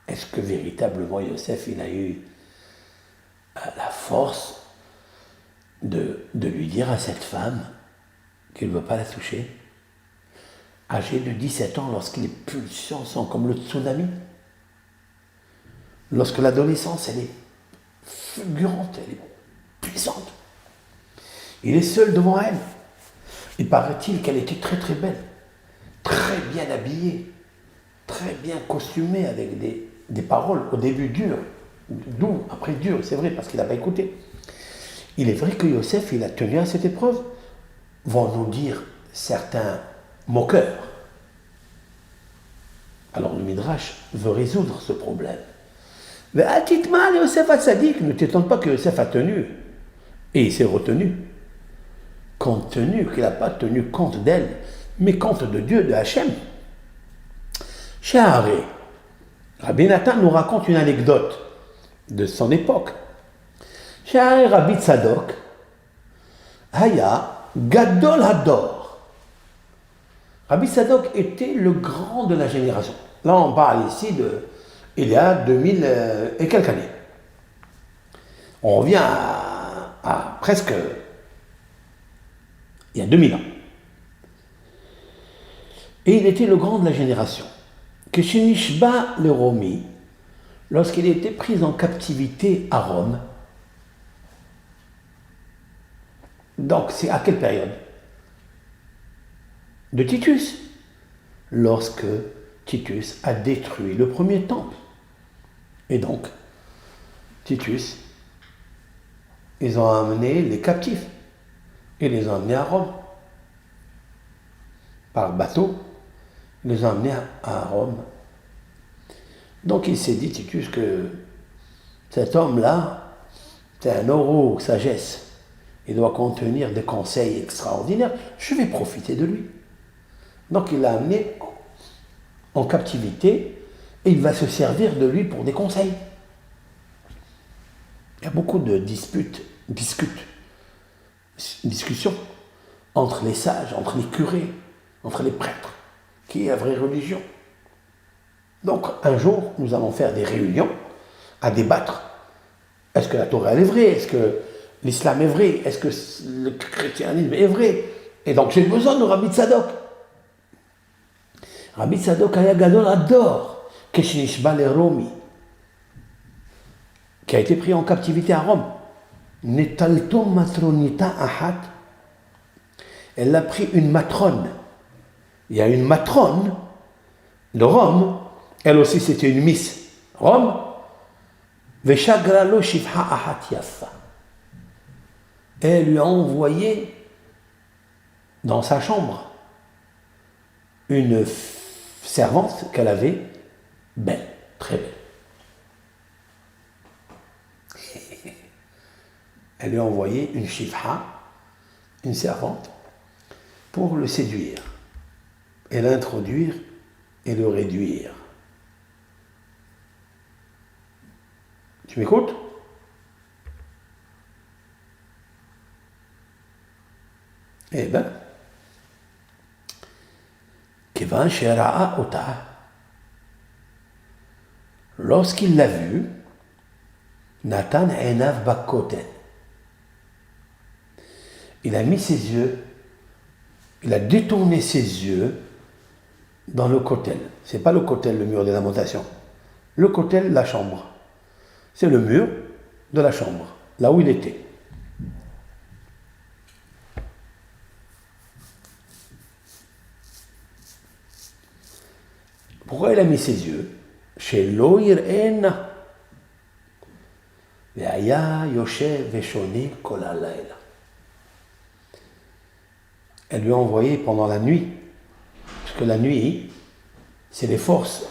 Est-ce que véritablement Yosef, il a eu la force de lui dire à cette femme qu'il ne veut pas la toucher, âgée de 17 ans, lorsque les pulsions sont comme le tsunami, lorsque l'adolescence, elle est fulgurante, elle est puissante. Il est seul devant elle. Il paraît-il qu'elle était très très belle, très bien habillée, très bien costumée, avec des paroles au début dures, doux, après dures, c'est vrai, parce qu'il n'a pas écouté. Il est vrai que Yosef, il a tenu à cette épreuve, vont nous dire certains moqueurs. Alors le Midrash veut résoudre ce problème. Mais Atitma, Yosef HaTzadik, ne t'étonne pas que Yosef a tenu. Et il s'est retenu. Compte tenu qu'il n'a pas tenu compte d'elle, mais compte de Dieu, de Hachem. Shaharé, Rabbi Nathan nous raconte une anecdote de son époque. Shaharé Rabbi Tzadok, Haya Gadol Hador. Rabbi Tzadok était le grand de la génération. Là, on parle ici il y a 2000 et quelques années. On revient à presque il y a 2000 ans. Et il était le grand de la génération. Que Shinishba le Romi, lorsqu'il était pris en captivité à Rome, donc c'est à quelle période? De Titus, lorsque Titus a détruit le premier temple. Et donc, Titus, ils ont amené les captifs et les ont amenés à Rome. Par bateau, ils les ont amenés à Rome. Donc il s'est dit, Titus, que cet homme-là, c'est un euro sagesse. Il doit contenir des conseils extraordinaires. Je vais profiter de lui. Donc il l'a amené en captivité et il va se servir de lui pour des conseils. Il y a beaucoup de discussions entre les sages, entre les curés, entre les prêtres. Qui est la vraie religion? Donc un jour, nous allons faire des réunions à débattre. Est-ce que la Torah elle est vraie? Est-ce que l'islam est vrai? Est-ce que le christianisme est vrai? Et donc j'ai besoin de Rabbi Tzadok. Rabbi Tzadok Aya Gadol adore Keshnishba le Romi, qui a été pris en captivité à Rome. Netalto matronita ahat. Elle a pris une matrone. Il y a une matrone de Rome, elle aussi c'était une miss Rome. Veshagralo shifha ahat yafa. Elle lui a envoyé dans sa chambre une servante qu'elle avait belle, très belle. Elle lui a envoyé une shifha, une servante, pour le séduire et l'introduire et le réduire. Tu m'écoutes? Eh bien, Kevan Shera'a Ota, lorsqu'il l'a vu, Nathan Enav Bakoten, il a mis ses yeux, il a détourné ses yeux dans le kotel. Ce n'est pas le kotel, le mur des lamentations. Le kotel, la chambre. C'est le mur de la chambre, là où il était. Pourquoi il a mis ses yeux? Chez Loïr Ena. Ve'aya Yoshev Veshone Kol halayla. Elle lui a envoyé pendant la nuit, parce que la nuit, c'est les forces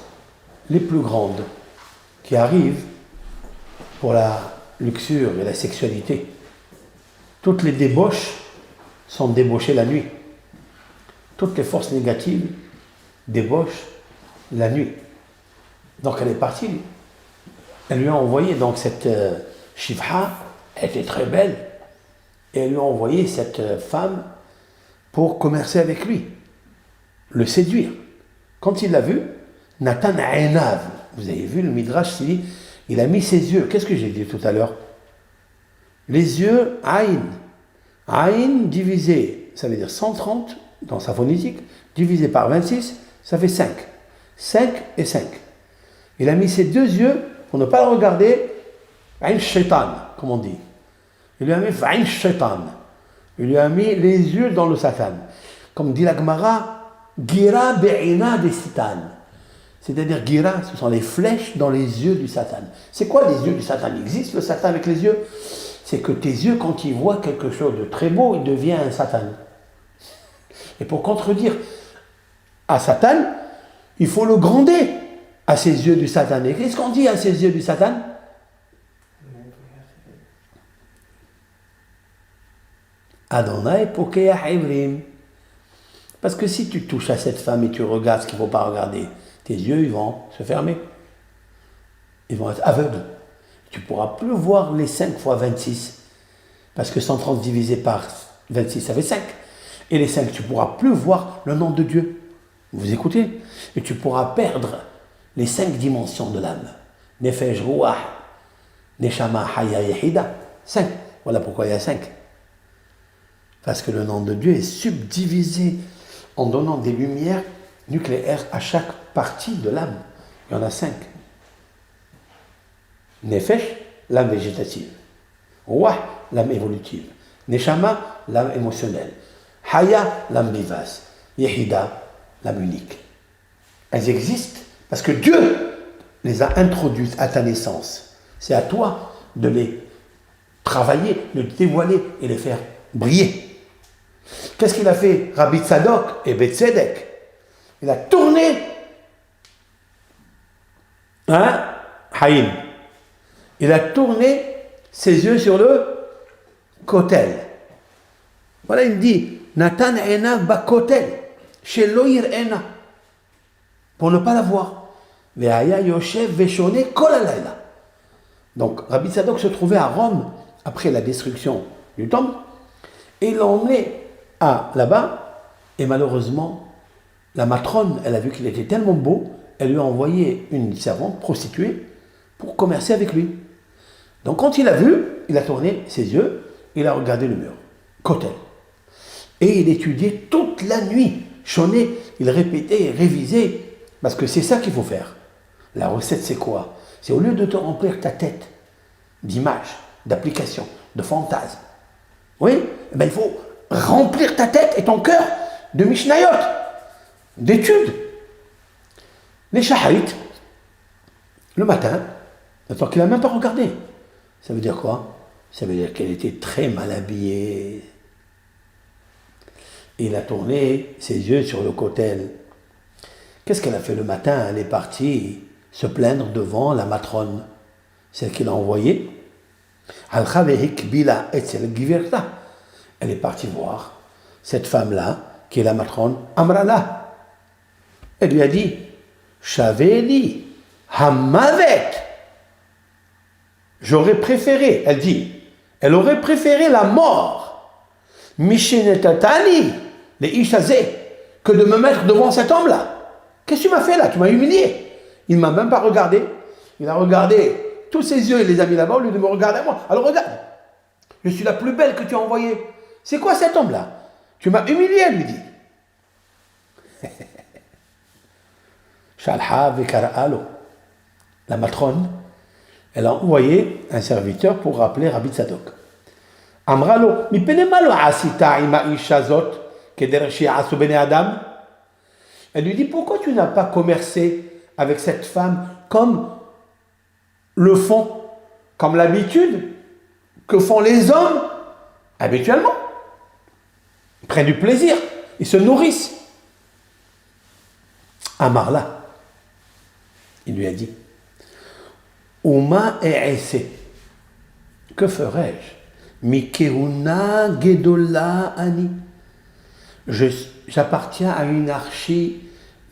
les plus grandes qui arrivent pour la luxure et la sexualité. Toutes les débauches sont débauchées la nuit. Toutes les forces négatives débauchent la nuit. Donc elle est partie. Elle lui a envoyé donc cette Shifha, elle était très belle, et elle lui a envoyé cette femme pour commercer avec lui, le séduire. Quand il l'a vu, Nathan Enav, vous avez vu le Midrash, il a mis ses yeux. Qu'est-ce que j'ai dit tout à l'heure? Les yeux, Aïn. Aïn divisé, ça veut dire 130 dans sa phonétique, divisé par 26, ça fait 5. 5 et 5. Il a mis ses deux yeux pour ne pas le regarder, Aïn Shaitan, comme on dit. Il lui a mis Aïn Shaitan. Il lui a mis les yeux dans le Satan. Comme dit la Gemara, Gira be'ina de Satan. C'est-à-dire, Gira, ce sont les flèches dans les yeux du Satan. C'est quoi les yeux du Satan? Il existe le Satan avec les yeux? C'est que tes yeux, quand ils voient quelque chose de très beau, il devient un Satan. Et pour contredire à Satan, il faut le gronder à ses yeux du Satan. Et qu'est-ce qu'on dit à ses yeux du Satan? Adonai Pokeach Evrim. Parce que si tu touches à cette femme et tu regardes ce qu'il ne faut pas regarder, tes yeux ils vont se fermer. Ils vont être aveugles. Tu ne pourras plus voir les 5 fois 26. Parce que 130 divisé par 26, ça fait 5. Et les 5, tu ne pourras plus voir le nom de Dieu. Vous écoutez? Et tu pourras perdre les 5 dimensions de l'âme. Nefesh, Ruach, Neshama, Haya, Yehida. 5. Voilà pourquoi il y a 5. Parce que le nom de Dieu est subdivisé en donnant des lumières nucléaires à chaque partie de l'âme. Il y en a 5. Nefesh, l'âme végétative. Ruach, l'âme évolutive. Neshama, l'âme émotionnelle. Haya, l'âme vivace. Yehida, l'âme unique. Elles existent parce que Dieu les a introduites à ta naissance. C'est à toi de les travailler, de les dévoiler et les faire briller. Qu'est-ce qu'il a fait Rabbi Tzadok et Betzedek? Il a tourné Haïm. Il a tourné ses yeux sur le kotel. Voilà, il dit Nathan Ena Bakotel, chez Loïr Ena, pour ne pas la voir. Ve'aya Yoshev Veshone Kol halayla. Donc Rabbi Tzadok se trouvait à Rome après la destruction du temple, et il l'a emmené là-bas, et malheureusement, la matrone, elle a vu qu'il était tellement beau, elle lui a envoyé une servante prostituée pour commercer avec lui. Donc quand il a vu, il a tourné ses yeux, il a regardé le mur, kotel. Et il étudiait toute la nuit. Choné, il répétait, révisait, parce que c'est ça qu'il faut faire. La recette, c'est quoi? C'est au lieu de te remplir ta tête d'images, d'applications, de fantasmes, oui, eh ben, il faut remplir ta tête et ton cœur de Mishnayot, d'études. Les Shaharites, le matin, alors qu'il n'a même pas regardé. Ça veut dire quoi? Ça veut dire qu'elle était très mal habillée. Il a tourné ses yeux sur le kotel. Qu'est-ce qu'elle a fait le matin? Elle est partie se plaindre devant la matrone, celle qu'il a envoyée. Elle est partie voir cette femme-là, qui est la matrone, Amrala. Elle lui a dit, Shaveli, Hamavet. J'aurais préféré, elle dit, elle aurait préféré la mort, Mishinetatani, les Ishazé, que de me mettre devant cet homme-là. Qu'est-ce que tu m'as fait là? Tu m'as humilié. Il ne m'a même pas regardé. Il a regardé tous ses yeux, il les a mis là-bas au lieu de me regarder à moi. Alors regarde, je suis la plus belle que tu as envoyée. C'est quoi cet homme-là? Tu m'as humilié, elle lui dit. Shalha Vekara'alo, la matrone, elle a envoyé un serviteur pour rappeler Rabbi Tzadok. Amralo, mi penemalo asita ima ishazot kedershi asu bene Adam. Elle lui dit, pourquoi tu n'as pas commercé avec cette femme comme le font, comme l'habitude que font les hommes habituellement? Ils prennent du plaisir, ils se nourrissent. Amarla, il lui a dit, Uma e'ese, que ferais-je? Mikeuna gedola ani. J'appartiens à une archie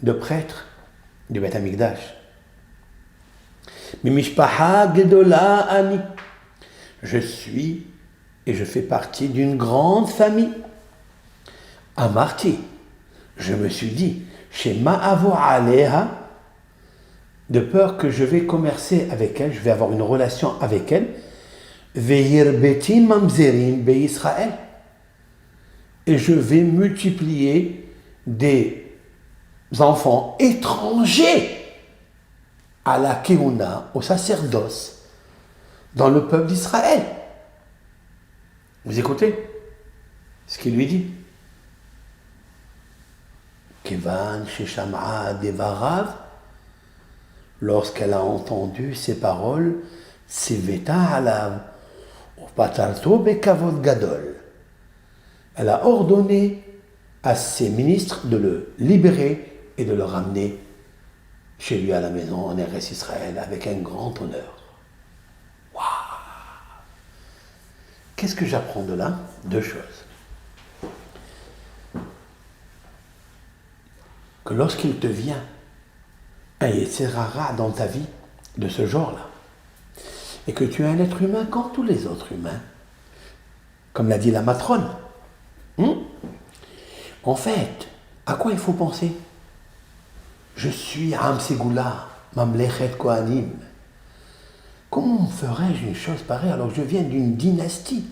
de prêtres du Beth Amikdash. Mimishpaha gedola ani. Je suis et je fais partie d'une grande famille. Amarti, je me suis dit, chez Ma'avo Aleha, de peur que je vais commercer avec elle, je vais avoir une relation avec elle, Veir Beti Mamzerim Be Israël, et je vais multiplier des enfants étrangers à la Keuna, au sacerdoce, dans le peuple d'Israël. Vous écoutez ce qu'il lui dit? Kevan Sheshama'a Devarav, lorsqu'elle a entendu ces paroles, Siveta Alav, Patarto Bekavod Gadol, elle a ordonné à ses ministres de le libérer et de le ramener chez lui à la maison en Eretz Israël avec un grand honneur. Waouh! Qu'est-ce que j'apprends de là? Deux choses. Que lorsqu'il te vient un Yetzirara dans ta vie de ce genre-là, et que tu es un être humain comme tous les autres humains, comme l'a dit la matrone, en fait, à quoi il faut penser? Je suis Am Ségoula, Mamlechet Kohanim. Comment ferais-je une chose pareille alors que je viens d'une dynastie?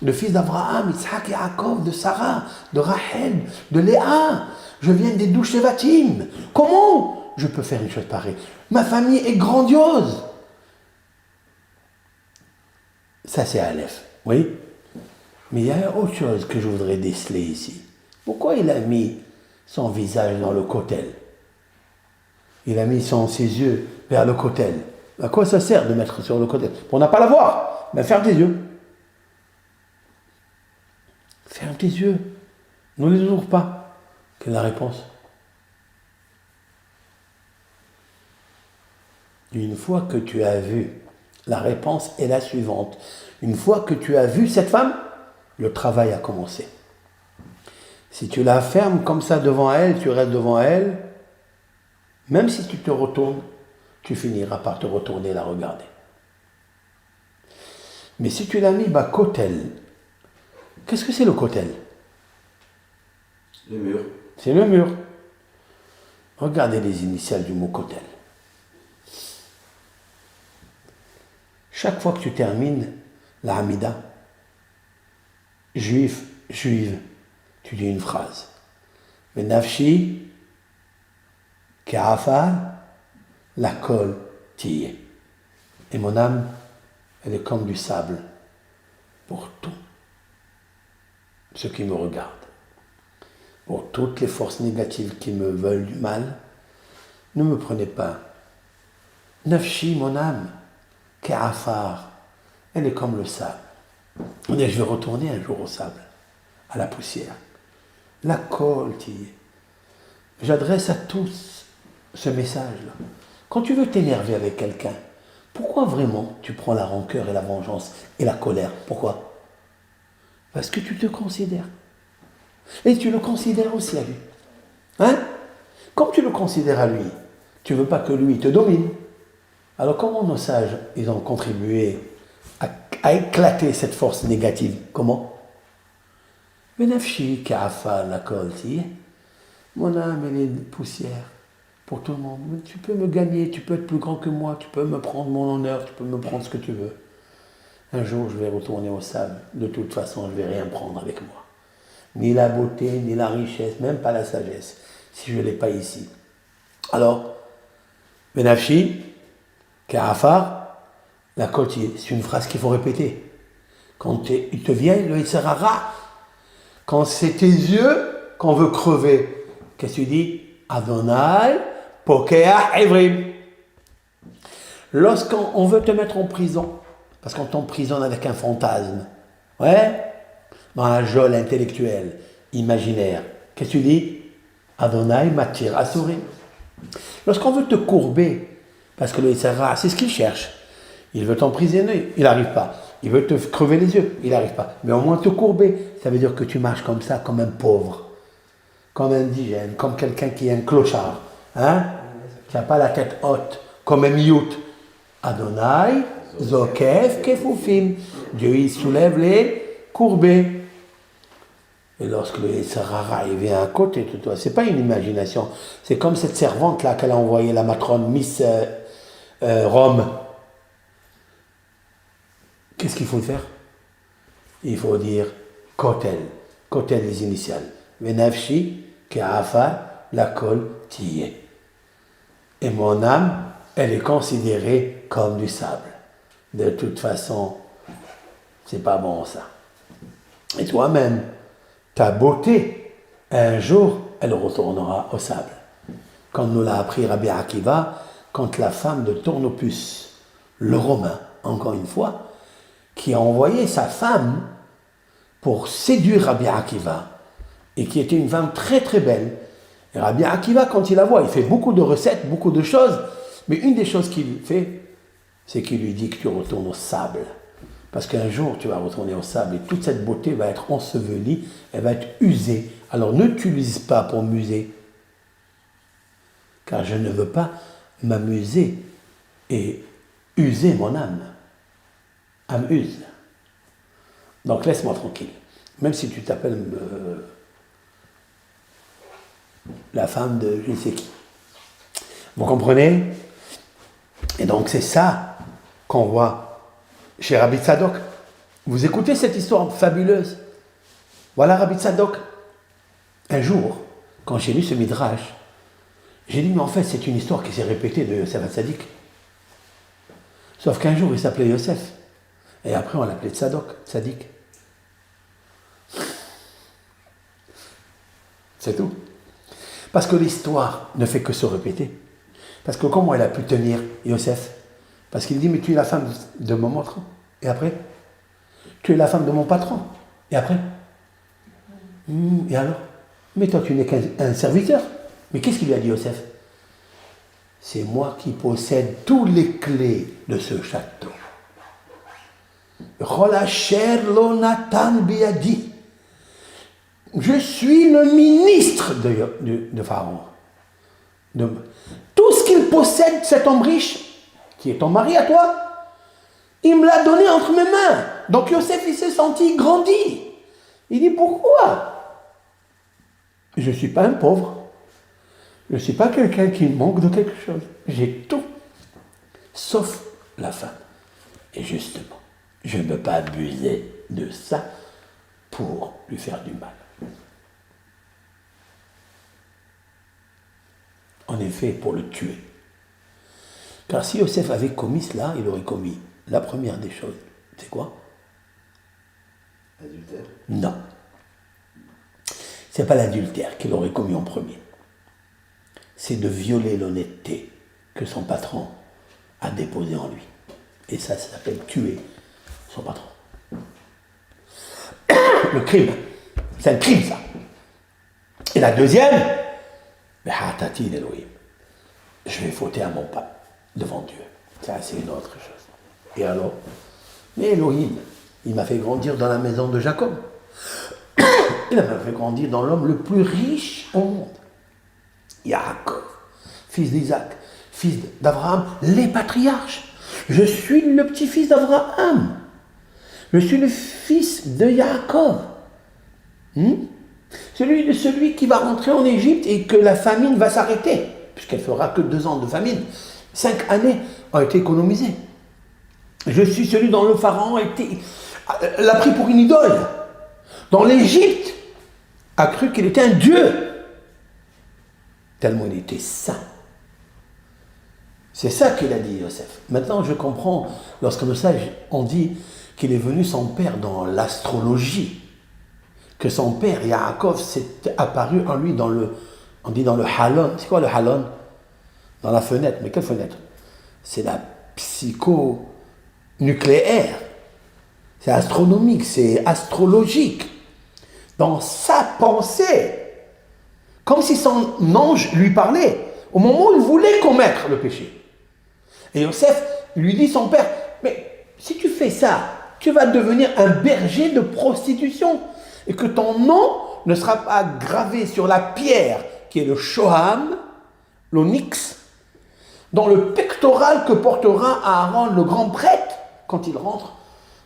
Le fils d'Abraham, Yitzhak et Yaakov, de Sarah, de Rachel, de Léa. Je viens des 12 Shevatim. Comment je peux faire une chose pareille? Ma famille est grandiose. Ça, c'est Aleph, oui. Mais il y a autre chose que je voudrais déceler ici. Pourquoi il a mis son visage dans le kotel? Il a mis ses yeux vers le kotel. À quoi ça sert de mettre sur le kotel? Pour ne pas la voir. Ben, ferme tes yeux. Ferme tes yeux. Ne les ouvre pas. Quelle est la réponse? Une fois que tu as vu, la réponse est la suivante. Une fois que tu as vu cette femme, le travail a commencé. Si tu la fermes comme ça devant elle, tu restes devant elle, même si tu te retournes, tu finiras par te retourner et la regarder. Mais si tu l'as mis kotel, qu'est-ce que c'est le kotel? Le mur. C'est le mur. Regardez les initiales du mot kotel. Chaque fois que tu termines la Hamida, juif, juive, tu dis une phrase. Mais nafshi, ka'afar, la kol tiye. Et mon âme, elle est comme du sable pour tout ce qui me regarde. Pour toutes les forces négatives qui me veulent du mal, ne me prenez pas. Nafshi, mon âme, ka'afar, elle est comme le sable. Je vais retourner un jour au sable, à la poussière. La kol tiye. J'adresse à tous ce message-là. Quand tu veux t'énerver avec quelqu'un, pourquoi vraiment tu prends la rancœur et la vengeance et la colère? Pourquoi? Parce que tu te considères. Et tu le considères aussi à lui. Hein? Comme tu le considères à lui, tu ne veux pas que lui te domine. Alors comment nos sages, ils ont contribué à éclater cette force négative? Comment? Benafshi ka'afa la kol tiye. Mon âme, elle est poussière pour tout le monde. Mais tu peux me gagner, tu peux être plus grand que moi, tu peux me prendre mon honneur, tu peux me prendre ce que tu veux. Un jour, je vais retourner au sable. De toute façon, je ne vais rien prendre avec moi. Ni la beauté, ni la richesse, même pas la sagesse, si je ne l'ai pas ici. Alors, Benafshi, Ka'afar, la kol tiye, c'est une phrase qu'il faut répéter. Quand il te vient, le Yetzer hara, quand c'est tes yeux qu'on veut crever, qu'est-ce que tu dis? Adonai, Pokea, Evrim. Lorsqu'on veut te mettre en prison, parce qu'on t'emprisonne avec un fantasme, ouais, dans un geôle intellectuel, imaginaire, qu'est-ce que tu dis? Adonai, Matir, Asurim. Lorsqu'on veut te courber, parce que le Yetzer hara, c'est ce qu'il cherche, il veut t'emprisonner, il n'arrive pas. Il veut te crever les yeux, il n'arrive pas. Mais au moins te courber, ça veut dire que tu marches comme ça, comme un pauvre, comme un indigène, comme quelqu'un qui est un clochard, hein? Qui n'a pas la tête haute, comme un miout. Adonai, Zokef, Kefufim. Dieu, il soulève les courbés. Et lorsque le Yetzer hara, il vient à côté de toi, c'est pas une imagination, c'est comme cette servante-là qu'elle a envoyée, la matrone Miss Rome. Qu'est-ce qu'il faut faire? Il faut dire Kotel. Kotel, les initiales. Venafshi, Ka'afar, la kol tiye. Et mon âme, elle est considérée comme du sable. De toute façon, c'est pas bon ça. Et toi-même, ta beauté, un jour, elle retournera au sable. Comme nous l'a appris Rabbi Akiva, quand la femme de Tournopus, le Romain, encore une fois, qui a envoyé sa femme pour séduire Rabbi Akiva, et qui était une femme très très belle. Et Rabbi Akiva, quand il la voit, il fait beaucoup de recettes, beaucoup de choses, mais une des choses qu'il fait, c'est qu'il lui dit que tu retournes au sable. Parce qu'un jour, tu vas retourner au sable, et toute cette beauté va être ensevelie, elle va être usée. Alors ne t'utilise pas pour m'user, car je ne veux pas m'amuser et user mon âme. Amuse. Donc laisse-moi tranquille. Même si tu t'appelles la femme de je ne sais qui. Vous comprenez? Et donc c'est ça qu'on voit chez Rabbi Tzadok. Vous écoutez cette histoire fabuleuse. Voilà Rabbi Tzadok. Un jour, quand j'ai lu ce midrash, j'ai dit mais en fait c'est une histoire qui s'est répétée de Yosef Hatzadik. Sauf qu'un jour il s'appelait Yosef. Et après, on l'appelait Tzadik. C'est tout. Parce que l'histoire ne fait que se répéter. Parce que comment elle a pu tenir Yosef? Parce qu'il dit, mais tu es la femme de mon patron. Et après? Tu es la femme de mon patron. Et après? Et alors? Mais toi, tu n'es qu'un serviteur. Mais qu'est-ce qu'il lui a dit, Yosef? C'est moi qui possède toutes les clés de ce château. Je suis le ministre de Pharaon. Tout ce qu'il possède, cet homme riche, qui est ton mari à toi, il me l'a donné entre mes mains. Donc Yosef, il s'est senti grandi. Il dit, pourquoi? Je ne suis pas un pauvre. Je ne suis pas quelqu'un qui manque de quelque chose. J'ai tout, sauf la femme. Et justement, je ne peux pas abuser de ça pour lui faire du mal. En effet, pour le tuer. Car si Yosef avait commis cela, il aurait commis la première des choses. C'est quoi? Adultère. Non. C'est pas l'adultère qu'il aurait commis en premier. C'est de violer l'honnêteté que son patron a déposée en lui. Et ça s'appelle tuer son patron. Le crime. C'est un crime, ça. Et la deuxième, je vais fauter à mon pas devant Dieu. Ça, c'est une autre chose. Et alors? Mais Elohim, il m'a fait grandir dans la maison de Jacob. Il m'a fait grandir dans l'homme le plus riche au monde. Yaakov, fils d'Isaac, fils d'Abraham, les patriarches. Je suis le petit-fils d'Abraham. Je suis le fils de Yaakov. Celui qui va rentrer en Égypte et que la famine va s'arrêter, puisqu'elle fera que 2 ans de famine. 5 années ont été économisées. Je suis celui dont le pharaon l'a pris pour une idole. Dans l'Égypte, a cru qu'il était un dieu. Tellement il était saint. C'est ça qu'il a dit, Yosef. Maintenant, je comprends, lorsque nos sages ont dit qu'il est venu son père dans l'astrologie, que son père, Yaakov, s'est apparu en lui on dit dans le halon. C'est quoi le halon? Dans la fenêtre. Mais quelle fenêtre? C'est la psycho-nucléaire. C'est astronomique, c'est astrologique. Dans sa pensée, comme si son ange lui parlait, au moment où il voulait commettre le péché. Et Yosef lui dit son père, mais si tu fais ça, tu vas devenir un berger de prostitution, et que ton nom ne sera pas gravé sur la pierre, qui est le shoham, l'onyx, dans le pectoral que portera Aaron, le grand prêtre, quand il rentre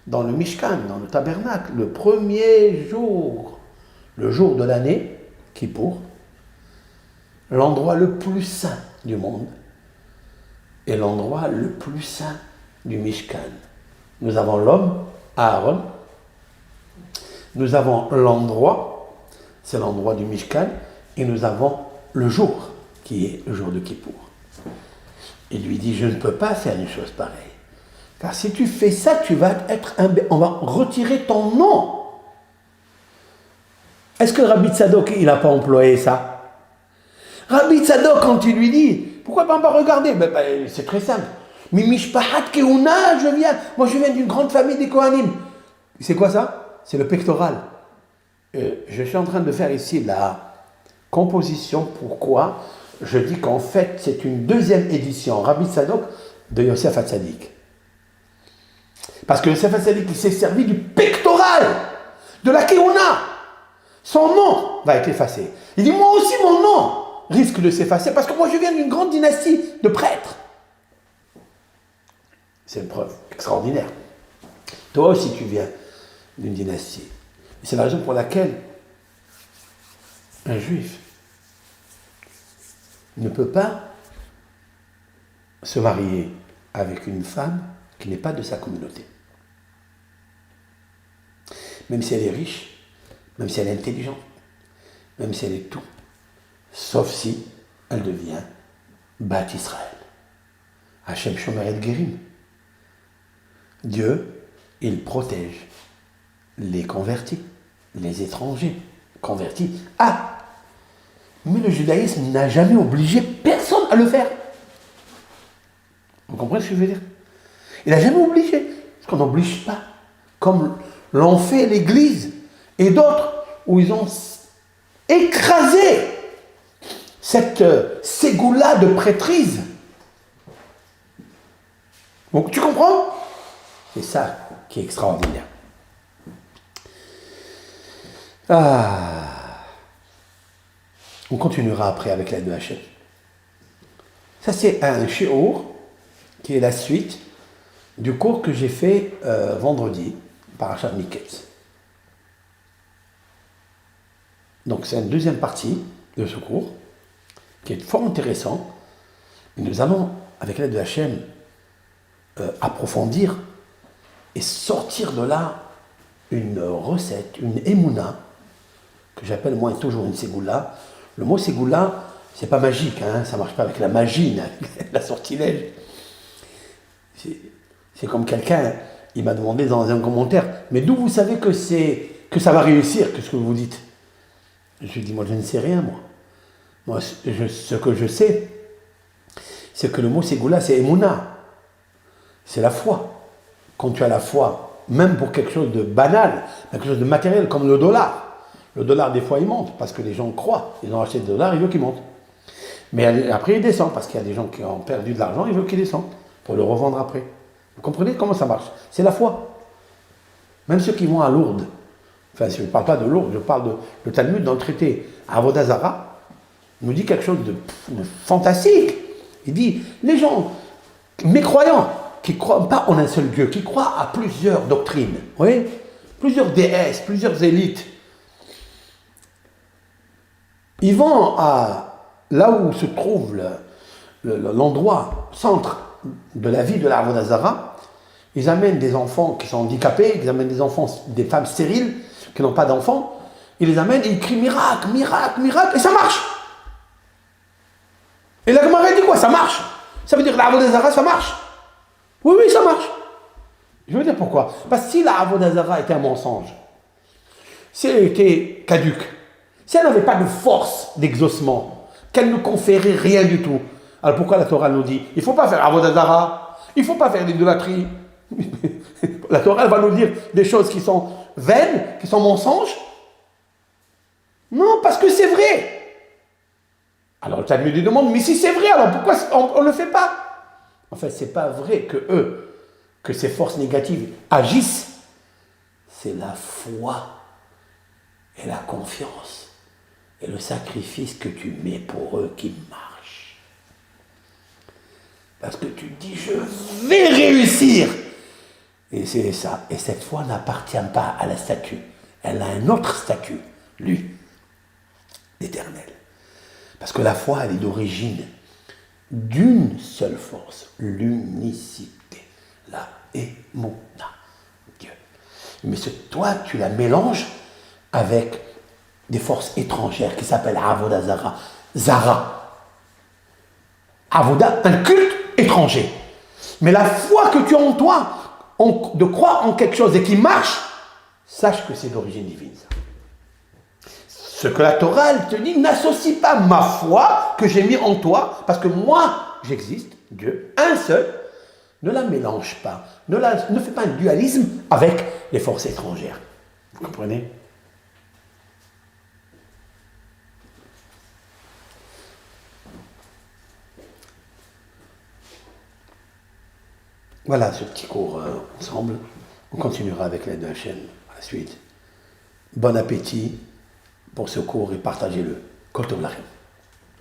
dans le Mishkan, dans le tabernacle, le premier jour, le jour de l'année, Kippour, l'endroit le plus saint du monde et l'endroit le plus saint du Mishkan. Nous avons l'homme, Aaron, nous avons l'endroit, c'est l'endroit du Mishkan, et nous avons le jour, qui est le jour de Kippour. Il lui dit, je ne peux pas faire une chose pareille. Car si tu fais ça, tu vas être on va retirer ton nom. Est-ce que Rabbi Tzadok, il n'a pas employé ça? Rabbi Tzadok, quand il lui dit, pourquoi pas regarder? C'est très simple. Mimishpahat Keuna, moi je viens d'une grande famille des Kohanim. C'est quoi ça? C'est le pectoral. Je suis en train de faire ici la composition. Pourquoi je dis qu'en fait, c'est une deuxième édition, Rabbi Tzadok, de Yosef Hatzadik. Parce que Yosef Hatzadik, il s'est servi du pectoral, de la Keuna. Son nom va être effacé. Il dit, moi aussi, mon nom risque de s'effacer, parce que moi, je viens d'une grande dynastie de prêtres. C'est une preuve extraordinaire. Toi aussi, tu viens d'une dynastie. Et c'est la raison pour laquelle un juif ne peut pas se marier avec une femme qui n'est pas de sa communauté. Même si elle est riche, même si elle est intelligente, même si elle est tout, sauf si elle devient Bat Israël. Hachem Shomer et Gerim. Dieu, il protège les convertis, les étrangers convertis. Ah, mais le judaïsme n'a jamais obligé personne à le faire. Vous comprenez ce que je veux dire? Il n'a jamais obligé, parce qu'on n'oblige pas, comme l'ont fait l'Église et d'autres, où ils ont écrasé cette ségoula de prêtrise. Donc tu comprends? C'est ça qui est extraordinaire. On continuera après avec l'aide de Hachem. Ça c'est un shiur qui est la suite du cours que j'ai fait vendredi par Parashat Miketz. Donc c'est une deuxième partie de ce cours qui est fort intéressant. Et nous allons, avec l'aide de Hachem, approfondir et sortir de là une recette, une émouna, que j'appelle moi toujours une ségoula. Le mot ségoula, c'est pas magique, hein, ça marche pas avec la magie, la sortilège. C'est comme quelqu'un, il m'a demandé dans un commentaire, mais d'où vous savez que ça va réussir, que ce que vous dites? Je lui ai dit, moi je ne sais rien, moi. Moi, ce que je sais, c'est que le mot ségoula, c'est émouna. C'est la foi. Quand tu as la foi, même pour quelque chose de banal, quelque chose de matériel, comme le dollar. Le dollar, des fois, il monte, parce que les gens croient. Ils ont acheté des dollars, ils veulent qu'il monte. Mais après, il descend, parce qu'il y a des gens qui ont perdu de l'argent, ils veulent qu'il descende, pour le revendre après. Vous comprenez comment ça marche? C'est la foi. Même ceux qui vont à Lourdes, enfin, je ne parle pas de Lourdes, je parle de le Talmud dans le traité Avodah Zarah, nous dit quelque chose de fantastique. Il dit, les gens mécroyants, qui ne croient pas en un seul Dieu, qui croient à plusieurs doctrines, vous voyez, plusieurs déesses, plusieurs élites, ils vont là où se trouve l'endroit, centre de la vie de la Avodah Zarah, ils amènent des enfants qui sont handicapés, ils amènent des enfants, des femmes stériles, qui n'ont pas d'enfants, ils les amènent et ils crient miracle, miracle, miracle, et ça marche. Et la Gemara dit quoi? Ça marche. Ça veut dire que la Avodah Zarah, ça marche. Oui, oui, ça marche. Je veux dire pourquoi? Parce que si la Avodah Zarah était un mensonge, si elle était caduque, si elle n'avait pas de force d'exaucement, qu'elle ne conférait rien du tout, alors pourquoi la Torah nous dit, il ne faut pas faire Avodah Zarah, il ne faut pas faire l'idolâtrie. La Torah, elle va nous dire des choses qui sont vaines, qui sont mensonges. Non, parce que c'est vrai. Alors le Talmud lui demande, mais si c'est vrai, alors pourquoi on ne le fait pas? En fait, ce n'est pas vrai que ces forces négatives agissent. C'est la foi et la confiance et le sacrifice que tu mets pour eux qui marche. Parce que tu te dis, je vais réussir. Et c'est ça. Et cette foi n'appartient pas à la statue. Elle a un autre statut, lui, l'éternel. Parce que la foi, elle est d'origine d'une seule force, l'unicité, la émouna, Dieu. Mais toi, tu la mélanges avec des forces étrangères qui s'appellent Avodah Zarah. Zara. Avodah, un culte étranger. Mais la foi que tu as en toi, de croire en quelque chose et qui marche, sache que c'est d'origine divine. Ça. Ce que la Torah, elle te dit, n'associe pas ma foi que j'ai mis en toi, parce que moi, j'existe, Dieu, un seul, ne la mélange pas, ne fais pas un dualisme avec les forces étrangères. Vous comprenez? Voilà ce petit cours ensemble. On continuera avec l'aide de Hachem à la suite. Bon appétit pour ce cours et partagez-le. Kol Tov Lachem.